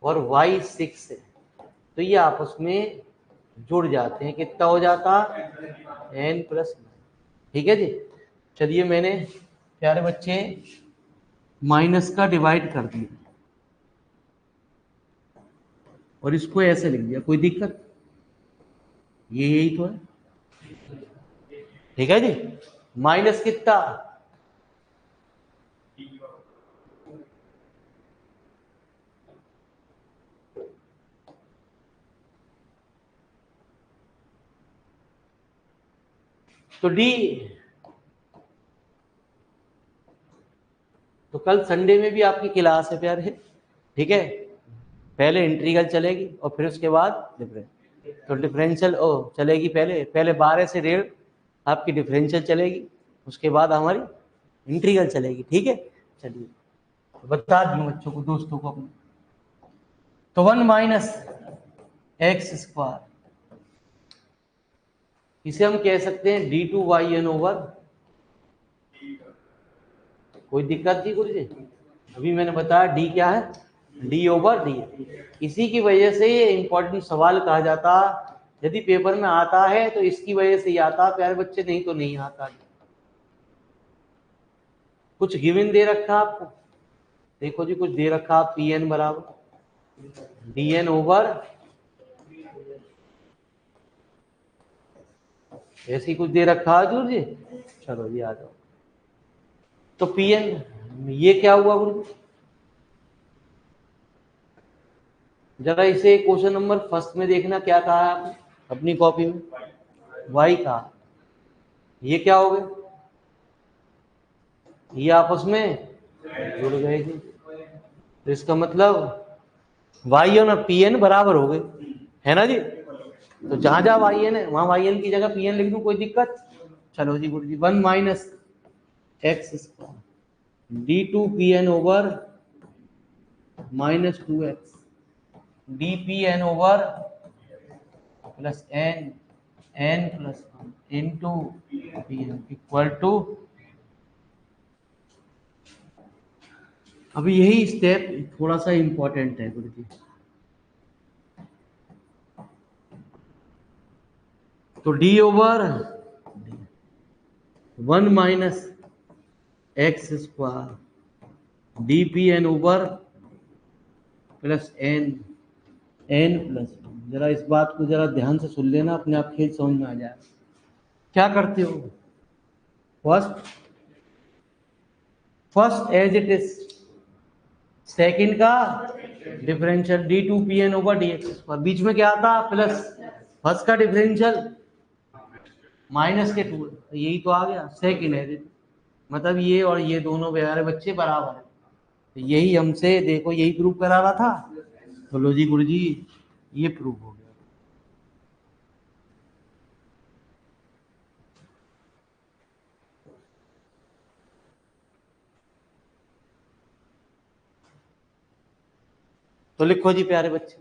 और y 6 है तो ये आपस में जुड़ जाते हैं, कितना हो जाता? n+9, ठीक है जी। चलिए मैंने प्यारे बच्चे माइनस का डिवाइड कर दिया और इसको ऐसे लिख दिया, कोई दिक्कत? ये यही तो है, ठीक है जी। माइनस कितना? तो डी, तो कल संडे में भी आपकी क्लास है प्यारे, ठीक है। पहले इंटीग्रल चलेगी और फिर उसके बाद डिफरेंशियल, तो डिफरेंशियल ओ चलेगी, पहले पहले 12 से 1.5 आपकी डिफरेंशियल चलेगी, उसके बाद हमारी इंटीग्रल चलेगी, ठीक है। चलिए बता दूं बच्चों को, दोस्तों को अपने, तो 1 माइनस एक्स स्क्वायर, इसे हम कह सकते हैं d2y(n)/, कोई दिक्कत नहीं गुरु जी? अभी मैंने बताया d क्या है, d/d। इसी की वजह से ये इंपॉर्टेंट सवाल कहा जाता, यदि पेपर में आता है तो इसकी वजह से ही आता प्यारे बच्चे, नहीं तो नहीं आता। कुछ गिवन दे रखा आपको, देखो जी कुछ दे रखा, pn बराबर dn/, ऐसे ही कुछ दे रखा है गुरु जी। चलो जी आ जाओ, तो pn ये क्या हुआ गुरु जी? जरा इसे क्वेश्चन नंबर फर्स्ट में देखना, क्या कहा है आपने अपनी कॉपी में? y कहा, ये क्या हो गए? ये आपस में जुड़ गए जी, तो इसका मतलब वाई एन और पी एन बराबर हो गए, है ना जी। तो जहां जहां वाई एन है वहां वाई एन की जगह पी एन लिख दूं, कोई दिक्कत? चलो जी गुरु जी, 1 minus x square d2pn/-2x dpn/n+1 अभी यही स्टेप थोड़ा सा इंपॉर्टेंट है गुरु जी। तो d/1 minus x square dpn/n+1, जरा इस बात को जरा ध्यान से सुन लेना, अपने आप खेल समझ में आ जाए। क्या करते हो? First as it is, second का डिफरेंशियल d2pn/dx², बीच में क्या आता? प्लस, फर्स्ट का डिफरेंशियल माइनस के 2, तो यही तो आ गया सेकंड एज इट, मतलब ये और ये दोनों प्यारे बच्चे बराबर है। तो यही हमसे देखो यही प्रूव करा रहा था, तो लो जी गुरु जी ये प्रूव हो गया। तो लिखो जी प्यारे बच्चे,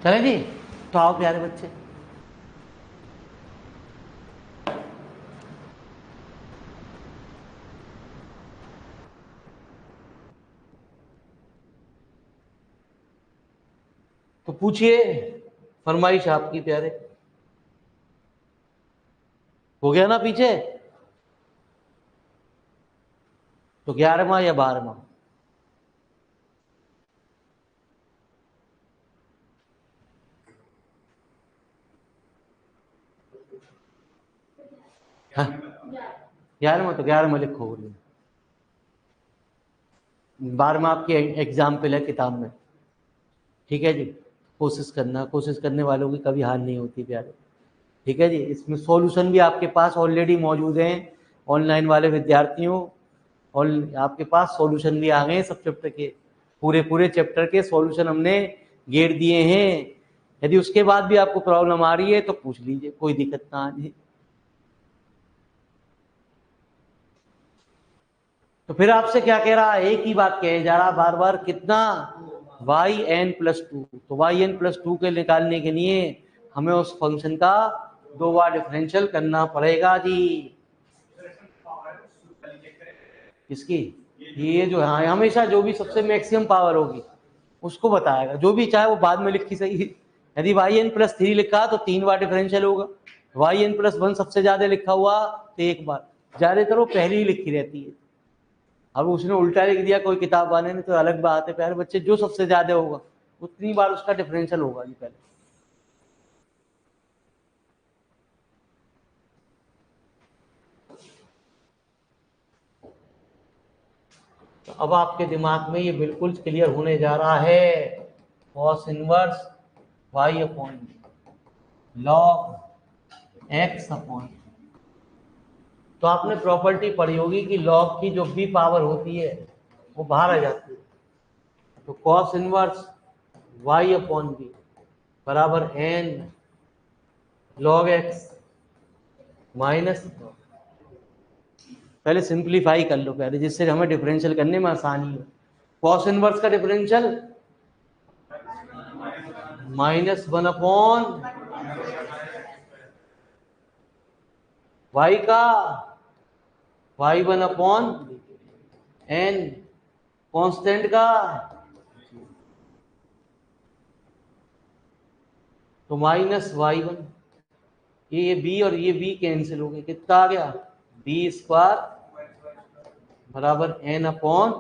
चले जी, तो आओ प्यारे बच्चे। तो पूछिए, फरमाइश आपकी प्यारे। हो गया ना पीछे? तो 11वां या 12वां? हाँ, 11वां, तो 11वां लिखो। 12वां आपकी एग्जाम्पल है किताब में, ठीक है जी। कोशिश करना, कोशिश करने वालों की कभी हार नहीं होती प्यारे, ठीक है जी। इसमें सॉल्यूशन भी आपके पास ऑलरेडी मौजूद हैं ऑनलाइन वाले विद्यार्थियों, और आपके पास सॉल्यूशन भी आ गए हैं सब चैप्टर के, पूरे पूरे चैप्टर के सॉल्यूशन हमने गेर दिए हैं। यदि उसके बाद भी आपको प्रॉब्लम आ रही है तो पूछ लीजिए, कोई दिक्कत ना आए। तो फिर आपसे क्या कह रहा है, एक ही बात कहे जा रहा बार बार, कितना yn+2। तो yn+2 के निकालने के लिए हमें उस फंक्शन का 2 बार डिफरेंशियल करना पड़ेगा जी। किसकी? ये जो है हमेशा जो भी सबसे मैक्सिमम पावर होगी उसको बताएगा, जो भी चाहे वो बाद में लिखी सही। यदि yn+3 लिखा तो 3 बार डिफरेंशियल होगा, yn+1 सबसे ज्यादा लिखा हुआ तो 1 बार, ज्यादातर वो पहले ही लिखी रहती है। अब उसने उल्टा लिख दिया कोई किताब वाले ने तो अलग बात है प्यारे बच्चे, जो सबसे ज्यादा होगा उतनी बार उसका डिफरेंशियल होगा जी पहले। तो अब आपके दिमाग में ये बिल्कुल क्लियर होने जा रहा है, cos inverse y upon log x upon. तो आपने प्रॉपर्टी पढ़ी होगी कि log की जो भी पावर होती है वो बाहर आ जाती है। तो cos inverse y upon b बराबर n log x माइनस, पहले सिंप्लीफाई कर लो पहले, जिससे हमें डिफरेंशियल करने में आसानी हो। कॉस इनवर्स का डिफरेंशियल -1 अपॉन y का y1 अपॉन n, कांस्टेंट का तो -y1। ये b और ये b कैंसिल हो गए, कितना आ गया b² बराबर n अपॉन,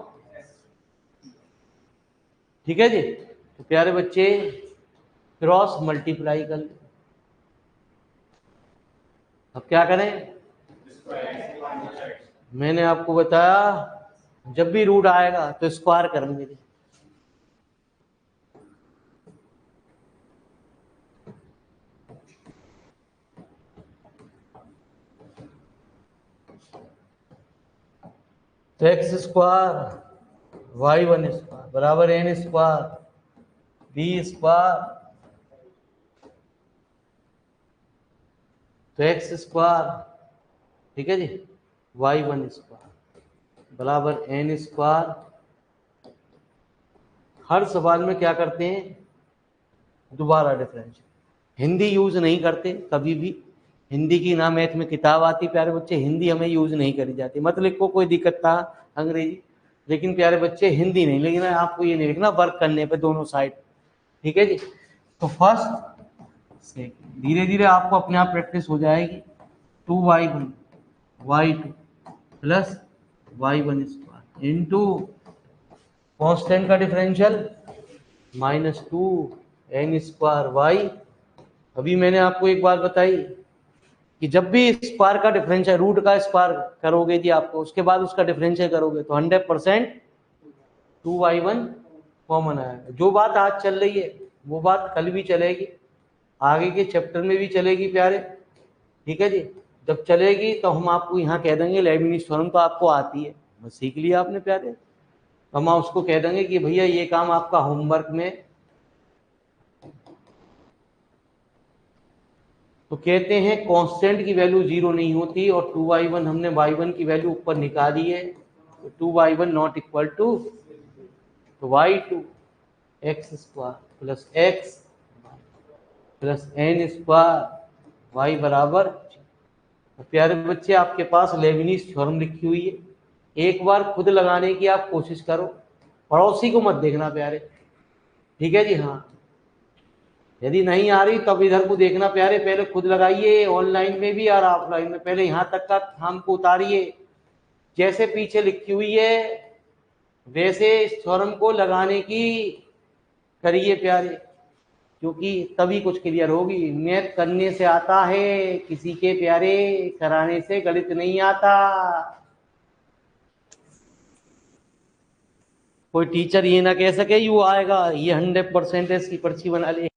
ठीक है जी। तो प्यारे बच्चे क्रॉस मल्टीप्लाई कर लो। अब क्या करें, मैंने आपको बताया जब भी रूट आएगा तो स्क्वायर करेंगे। तो x² y1² बराबर n² b², तो x², ठीक है जी, y1² बराबर n²। हर सवाल में क्या करते हैं, दोबारा डिफरेंशियल। हिंदी यूज नहीं करते कभी भी, हिंदी की ना मैथ में किताब आती प्यारे बच्चे, हिंदी हमें यूज नहीं करी जाती। मत लिखो कोई दिक्कत था अंग्रेजी, लेकिन प्यारे बच्चे हिंदी नहीं लिखना, आपको ये नहीं लिखना वर्क करने पे दोनों साइड, ठीक है जी। तो फर्स्ट सेकंड धीरे धीरे आपको अपने आप प्रैक्टिस हो जाएगी। 2y1 y2 plus y1² into constant का डिफरेंशियल -2 n² y। अभी मैंने आपको एक बात बताई कि जब भी स्क्वायर का डिफरेंशियल, रूट का स्क्वायर करोगे जी आपको, उसके बाद उसका डिफरेंशियल करोगे तो 100% 2y1 कॉमन आएगा। जो बात आज चल रही है वो बात कल भी चलेगी, आगे के चैप्टर में भी चलेगी प्यारे, ठीक है जी। जब चलेगी तो हम आपको यहाँ कह देंगे लेबनिज़ थ्योरम तो आपको आती है, बस सीख लिया आपने प्यारे, तो हम उसको कह देंगे कि भैया ये काम आपका होमवर्क में। तो कहते हैं कांस्टेंट की वैल्यू 0 नहीं होती, और 2y1 हमने y1 की वैल्यू ऊपर निकाली है, तो 2y1 नॉट इक्वल टू, तो y2 x² plus x plus n square y बराबर। तो प्यारे बच्चे आपके पास लेबनीज थ्योरम लिखी हुई है, एक बार खुद लगाने की आप कोशिश करो, पड़ोसी को मत देखना प्यारे, ठीक है जी। हाँ, यदि नहीं आ रही तब इधर को देखना प्यारे, पहले खुद लगाइए, ऑनलाइन में भी और ऑफलाइन में, पहले यहाँ तक का हम को उतारिए, जैसे पीछे लिखी हुई है वैसे इस थ्योरम को लगाने की करिए प्यारे, क्योंकि तभी कुछ क्लियर होगी। मैथ करने से आता है किसी के प्यारे, कराने से गणित नहीं आता। कोई टीचर ये ना कह सके यू आएगा ये 100% इसकी पर्ची बना ले।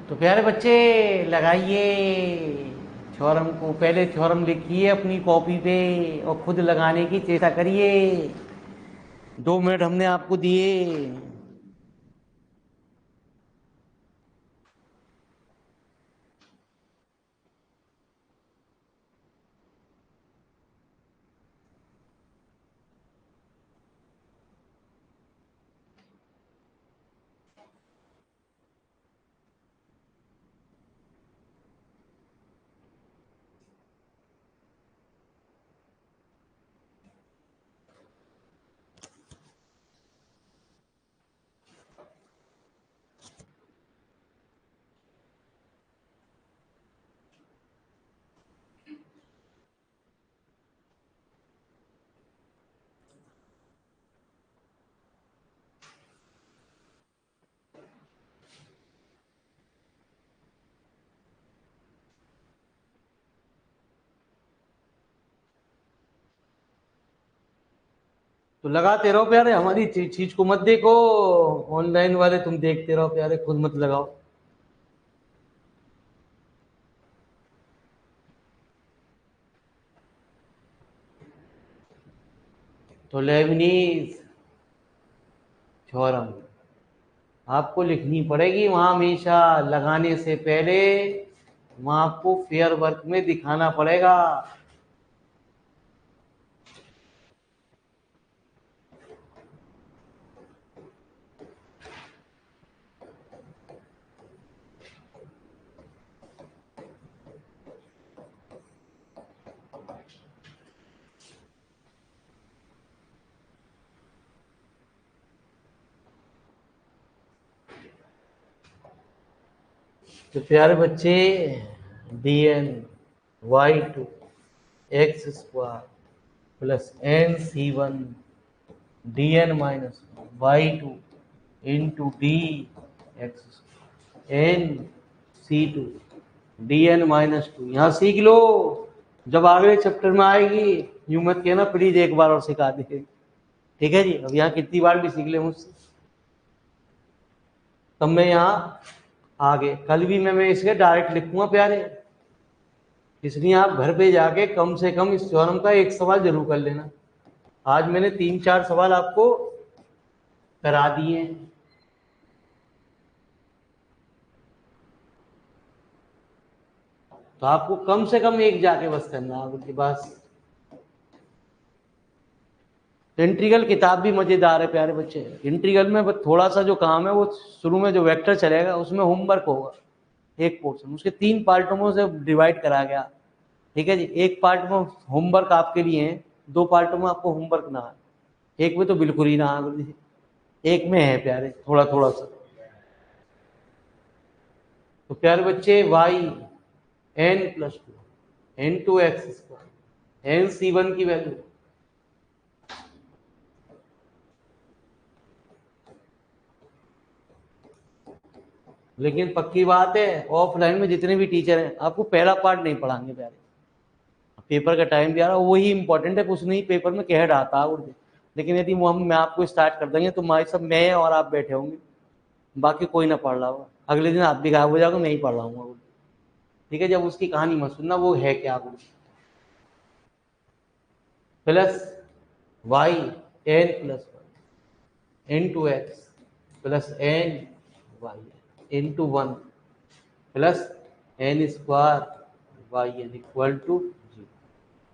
तो प्यारे बच्चे लगाइए थ्योरम को, पहले थ्योरम लिखिए अपनी कॉपी पे और खुद लगाने की चेष्टा करिए। 2 मिनट हमने आपको दिए। तो लगाते रहो प्यारे, हमारी चीज को मत देखो, ऑनलाइन वाले तुम देखते रहो प्यारे, खुद मत लगाओ। तो लेबनीज थ्योरम आपको लिखनी पड़ेगी वहां, हमेशा लगाने से पहले वहां आपको फेयर वर्क में दिखाना पड़ेगा। तो प्यारे बच्चे, dn/2 x square plus n/c1 dn-y2 into D x n/c2 dn-2 यहाँ सीख लो, जब अगले चैप्टर में आएगी यूं मत कहना प्लीज एक बार और सिखा दे। ठीक है जी, अब यहाँ कितनी बार भी सीख ले मुझसे, तब मैं यहाँ आगे कल भी मैं इसके डायरेक्ट लिखूंगा प्यारे, इसलिए आप घर पे जाके कम से कम इस थ्योरम का एक सवाल जरूर कर लेना। आज मैंने 3-4 सवाल आपको करा दिए हैं। तो आपको कम से कम एक जाके बस करना आपके पास। इंटीग्रल किताब भी मजेदार है प्यारे बच्चे, इंटीग्रल में बस थोड़ा सा जो काम है वो शुरू में जो वेक्टर चलेगा उसमें होमवर्क होगा, एक पोर्शन उसके 3 पार्टों में से डिवाइड करा गया। ठीक है जी, एक पार्ट में होमवर्क आपके लिए है, 2 पार्टों में आपको होमवर्क ना है, एक में तो बिल्कुल ही ना है, एक में है प्यारे थोड़ा थोड़ा सा। तो प्यारे बच्चे yn+2 n2x² n/c1 की वैल्यू, लेकिन पक्की बात है ऑफलाइन में जितने भी टीचर हैं आपको पहला पार्ट नहीं पढ़ाएंगे प्यारे, पेपर का टाइम भी आ रहा है, वही इंपॉर्टेंट है, कुछ नहीं पेपर में कह रहा था उर्दू, लेकिन यदि वो हम मैं आपको स्टार्ट कर देंगे तो हमारे सब मैं और आप बैठे होंगे, बाकी कोई ना पढ़ रहा होगा, अगले दिन आप भी गायब हो जाओगे, मैं ही पढ़ रहा हूँ। ठीक है, जब उसकी कहानी मत सुनना, वो है क्या Urdu plus yn+1 plus ny/1 plus n² y=0।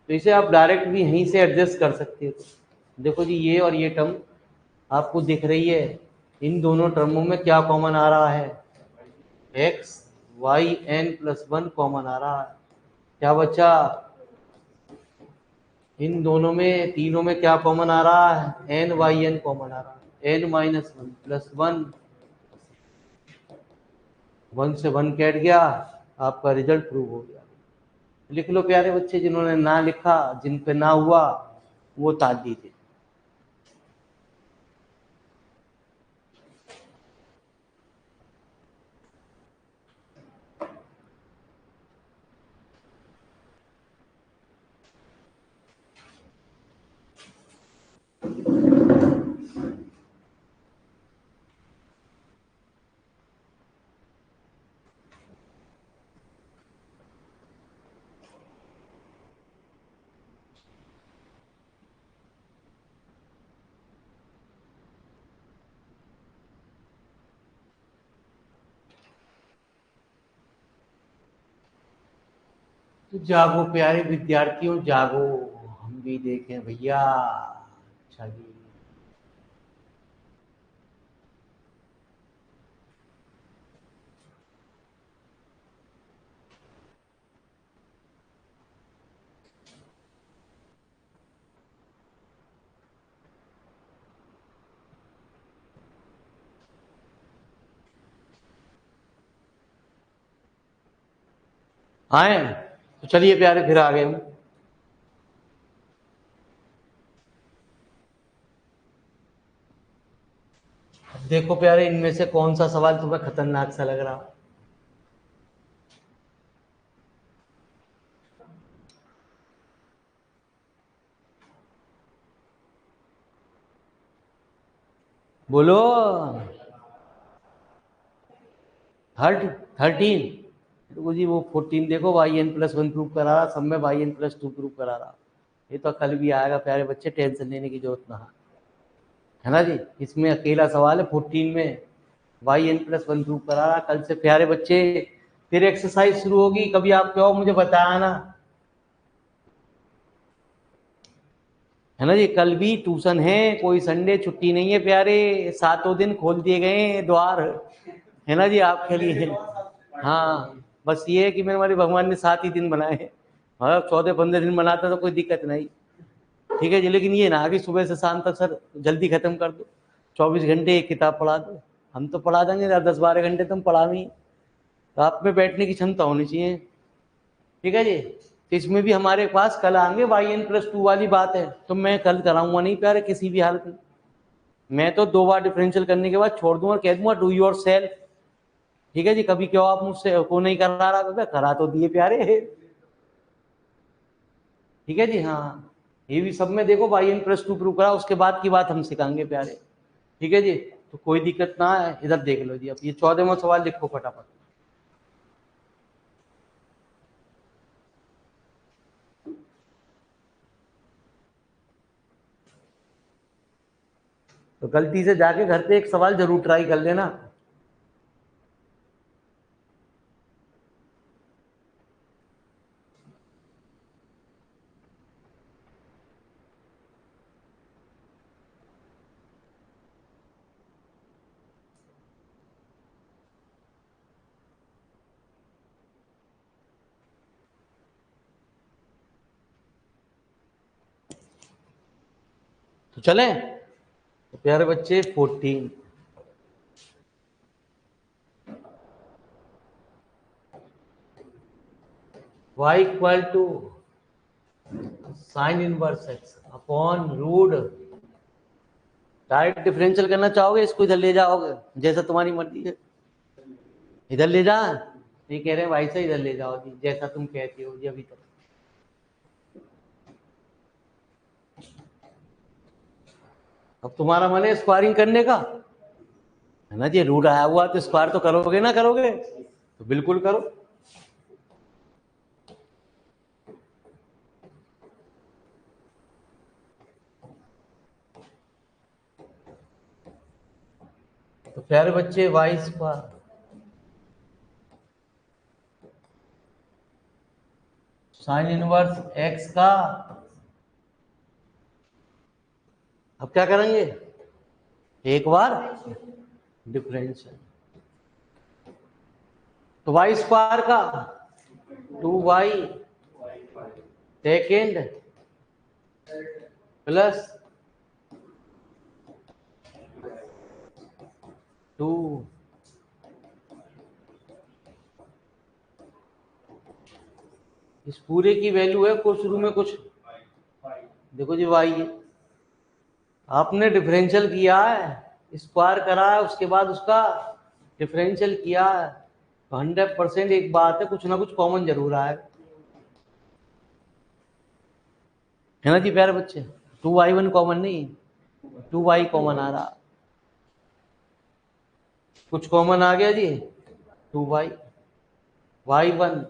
तो इसे आप डायरेक्ट भी यहीं से एडजस्ट कर सकते हो। देखो जी, ये और ये टर्म आपको दिख रही है, इन दोनों टर्मों में क्या कॉमन आ रहा है, x yn+1 कॉमन आ रहा है। क्या बच्चा, इन दोनों में तीनों में क्या कॉमन आ रहा है, n/n कॉमन आ रहा है, n-1 प्लस 1, 1 से 1 कैट गया, आपका रिजल्ट प्रूव हो गया। लिख लो प्यारे बच्चे, जिन्होंने ना लिखा, जिन पे ना हुआ वो ताज दीजिए। तो जागो प्यारे विद्यार्थियों, जागो, हम भी देखें भैया। अच्छा जी, आए, तो चलिए प्यारे फिर आ गए हम। देखो प्यारे, इनमें से कौन सा सवाल तुम्हें खतरनाक सा लग रहा। बोलो। 13। देखो जी वो 14 देखो yn+1 प्रूव करा रहा, सब में yn+2 प्रूव करा रहा। ये तो कल भी आएगा प्यारे बच्चे, टेंशन लेने की जरूरत ना है ना जी। इसमें अकेला सवाल है 14 में yn+1 प्रूव करा रहा। कल से प्यारे बच्चे फिर एक्सरसाइज शुरू होगी, कभी आप कहो मुझे बताया ना, है ना जी। कल भी ट्यूशन है, कोई संडे छुट्टी नहीं है प्यारे, 7 दिन खोल दिए गए हैं द्वार, है ना जी आपके लिए। हाँ बस ये है कि मेरे हमारे भगवान ने 7 ही दिन बनाए हैं, मतलब 14-15 दिन बनाता तो कोई दिक्कत नहीं, ठीक है जी। लेकिन ये ना कि सुबह से शाम तक सर जल्दी खत्म कर दो, 24 घंटे एक किताब पढ़ा दो। हम तो पढ़ा देंगे 10-12 घंटे, तुम पढ़ा नहीं, तो आप में बैठने की क्षमता होनी चाहिए, ठीक है जी। तो इसमें भी हमारे पास कल आएंगे yn+2 वाली बात है, तो मैं कल कराऊंगा नहीं प्यारे किसी भी हालत में। मैं तो 2 बार डिफरेंशियल करने के बाद छोड़ दूंगा, कह दूंगा डू योर सेल्फ, ठीक है जी। कभी क्यों आप मुझसे को नहीं करा रहा, तो करा तो दिए प्यारे, ठीक है जी। हाँ ये भी सब में देखो yn+2 प्रूव करा, उसके बाद की बात हम सिखाएंगे प्यारे, ठीक है जी। तो कोई दिक्कत ना है, इधर देख लो जी। अब ये 14वां सवाल लिखो फटाफट। तो गलती से जाके घर पे एक सवाल जरूर ट्राई कर लेना। तो चले तो प्यारे बच्चे 14 y equal to sine inverse x upon root. Direct differential करना चाहोगे, इसको इधर ले जाओगे, जैसा तुम्हारी मर्जी है, इधर ले जा। ये कह रहे हैं भाई से इधर ले जाओ जी, जैसा तुम कहते हो जी अभी तक। अब तुम्हारा मन है स्क्वायरिंग करने का, है ना जी। रूट आया हुआ तो स्क्वायर तो करोगे ना करोगे, तो बिल्कुल करो। तो प्यारे बच्चे y square sine inverse x का, अब क्या करेंगे, एक बार डिफरेंशियल। तो वाई स्क्वायर का 2y सेकेंड प्लस 2 इस पूरे की वैल्यू है को शुरू में कुछ, देखो जी y है, आपने डिफरेंशियल किया है, स्क्वायर करा है, उसके बाद उसका डिफरेंशियल किया है, तो 100% एक बात है, कुछ ना कुछ कॉमन जरूर आएगा, है ना जी प्यारे बच्चे। 2y1 कॉमन नहीं, 2y कॉमन आ रहा, कुछ कॉमन आ गया जी, 2y y1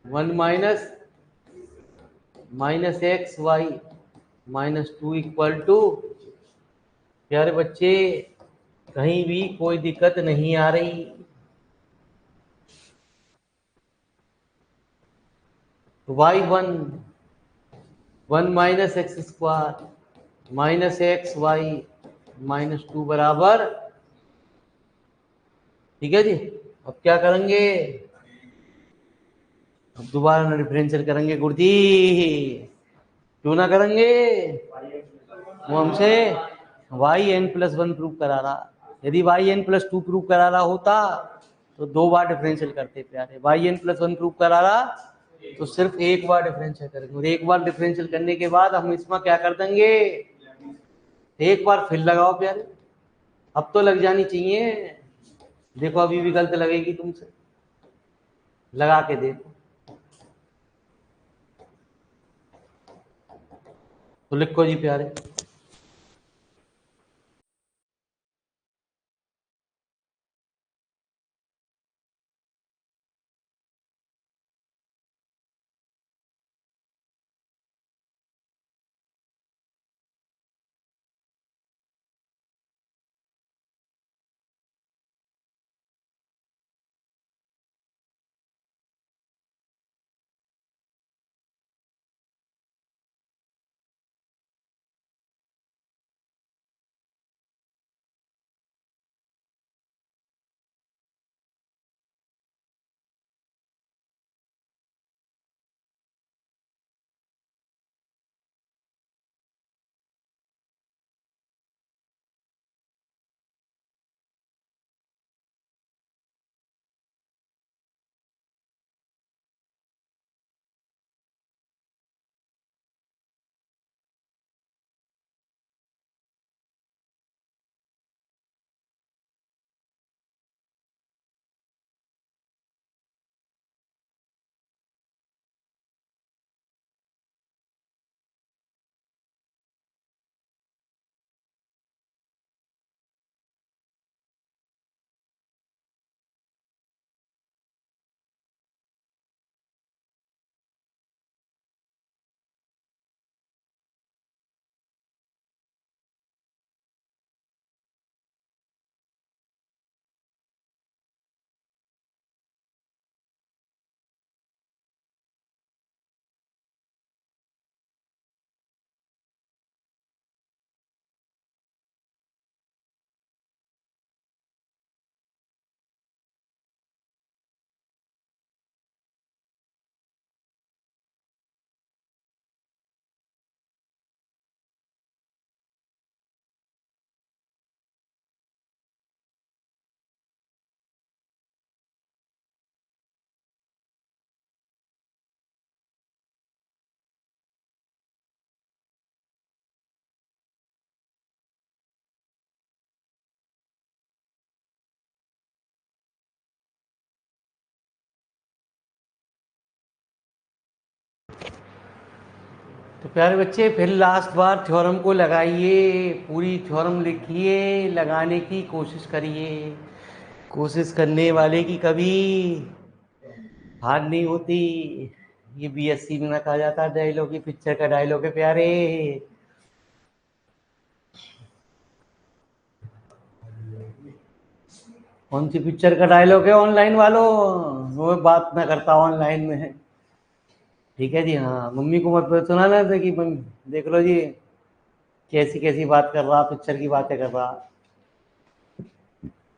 1 minus x y -2 equal to, प्यारे बच्चे कहीं भी कोई दिक्कत नहीं आ रही। y1 1 minus x square minus x y -2 बराबर, ठीक है जी। अब क्या करेंगे, अब दोबारा ना डिफरेंशियल करेंगे गुरुजी, क्यों ना करेंगे, वो हमसे yn+1 प्रूव करा रहा। यदि yn+2 प्रूव करा रहा होता तो 2 बार डिफरेंशियल करते प्यारे, yn+1 प्रूव करा रहा तो सिर्फ एक बार डिफरेंशियल करेंगे, और एक बार डिफरेंशियल करने के बाद हम इसमें क्या कर देंगे, एक बार फिर लगाओ प्यारे, अब तो लग जानी चाहिए। देखो अभी भी गलत लगेगी तुमसे, लगा के देखो। तो लिखो जी प्यारे, तो प्यारे बच्चे फिर लास्ट बार थ्योरम को लगाइए, पूरी थ्योरम लिखिए, लगाने की कोशिश करिए। कोशिश करने वाले की कभी हार नहीं होती। ये बीएससी में ना कहा जाता डायलॉग, ये पिक्चर का डायलॉग है प्यारे। कौन सी पिक्चर का डायलॉग है ऑनलाइन वालों? वो बात ना करता ऑनलाइन में। ठीक है जी, हाँ मम्मी को मत सुनाना था कि देख लो जी कैसी कैसी बात कर रहा, पिक्चर की बातें कर रहा।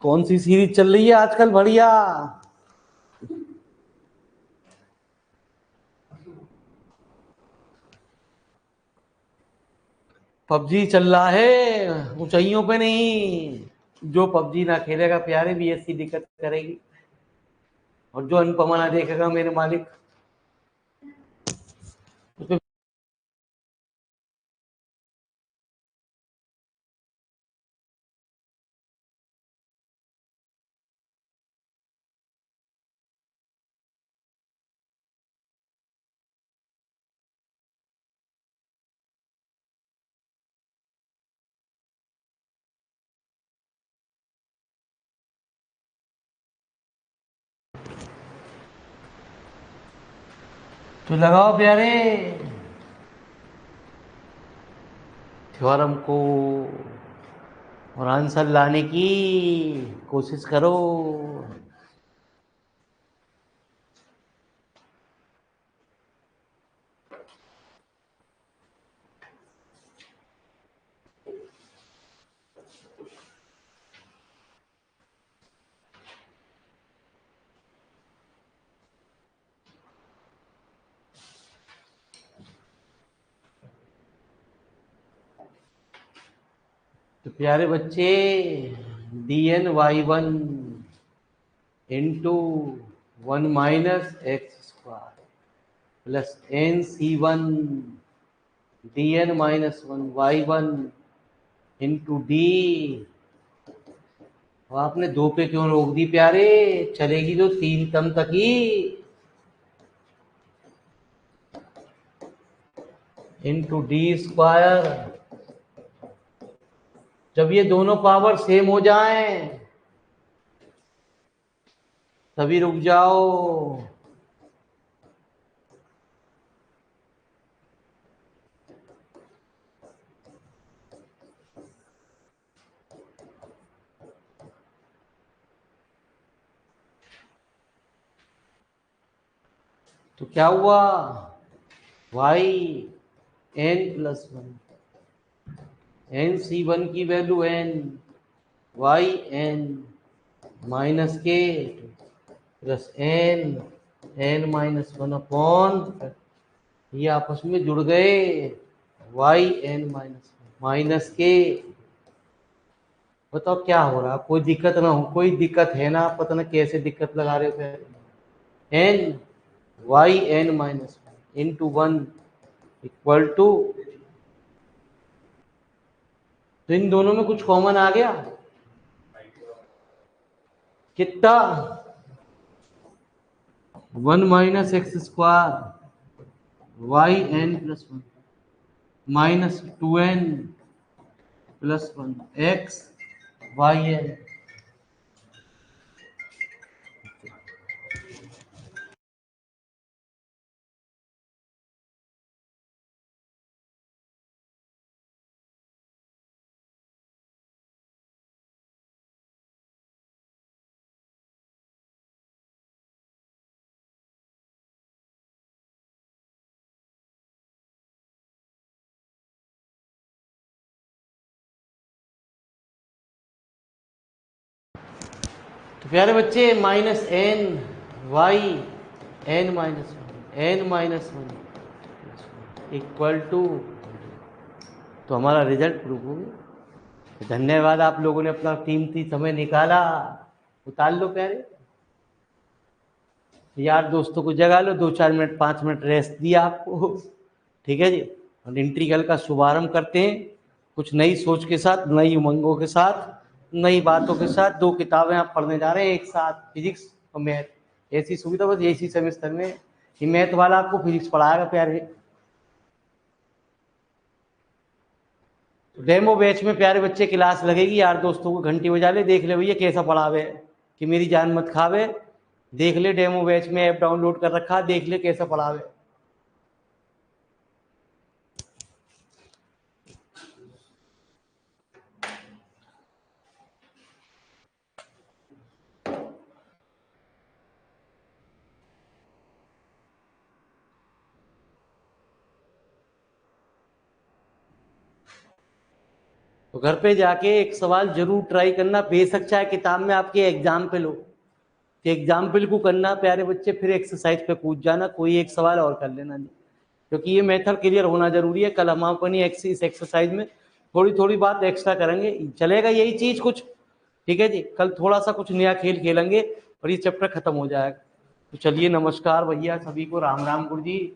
कौन सी सीरीज चल रही है आजकल बढ़िया? पबजी चल रहा है, ऊंचाइयों पे नहीं। जो पबजी ना खेलेगा प्यारे बीएससी दिक्कत करेगी, और जो अनुपमा ना देखेगा मेरे मालिक उसपे। तो लगाओ प्यारे थ्योरम को और आंसर लाने की कोशिश करो। तो प्यारे बच्चे dn/1 into 1 - x² plus nc1 dn-1 into D. आपने 2 पे क्यों रोक दी प्यारे? चलेगी तो 3 टर्म तक ही। Into d²। जब ये दोनों पावर सेम हो जाएं तभी रुक जाओ। तो क्या हुआ? yn+1 nc1 की वैल्यू n, yn माइनस के प्लस n-1 अपॉन, ये आपस में जुड़ गए yn-1 के। बताओ क्या हो रहा? कोई दिक्कत ना हो, कोई दिक्कत है ना? पता ना कैसे दिक्कत लगा रहे हो फिर। yn-1 इंटू 1 इक्वल टू, तो इन दोनों में कुछ कॉमन आ गया। कितना? 1 - x² yn+1 -2n+1 x yn। तो प्यारे बच्चे -n(y)n-1 इक्वल टू, तो हमारा रिजल्ट प्रूफ हो गया। धन्यवाद, आप लोगों ने अपना कीमती समय निकाला। उतार लो प्यारे, यार दोस्तों को जगा लो, 2-4 मिनट 5 मिनट रेस्ट दिया आपको। ठीक है जी, और इंटीग्रल का शुभारंभ करते हैं कुछ नई सोच के साथ, नई उमंगों के साथ, नई बातों के साथ। 2 किताबें आप पढ़ने जा रहे हैं एक साथ, फिजिक्स और मैथ। ऐसी सुविधा बस इसी सेमेस्टर में, कि मैथ वाला आपको फिजिक्स पढ़ाएगा प्यारे। डेमो बैच में प्यारे बच्चे क्लास लगेगी, यार दोस्तों को घंटी बजा ले, देख ले भैया कैसा पढ़ावे, कि मेरी जान मत खावे। देख ले डेमो बैच में ऐप डाउनलोड कर रखा, देख ले कैसा पढ़ावे। तो घर पे जाके एक सवाल जरूर ट्राई करना, बेशक चाहे किताब में आपके एग्जाम पे लो, तो एग्जाम्पल को करना प्यारे बच्चे, फिर एक्सरसाइज पे कूद जाना, कोई एक सवाल और कर लेना जी, क्योंकि ये मेथड क्लियर होना जरूरी है। कल हम अपनी इस एक्सरसाइज में थोड़ी थोड़ी बात एक्स्ट्रा करेंगे, चलेगा यही चीज कुछ, ठीक है जी। कल थोड़ा सा कुछ नया खेल खेलेंगे और ये चैप्टर खत्म हो जाएगा। तो चलिए, नमस्कार भैया सभी को, राम राम गुरु जी।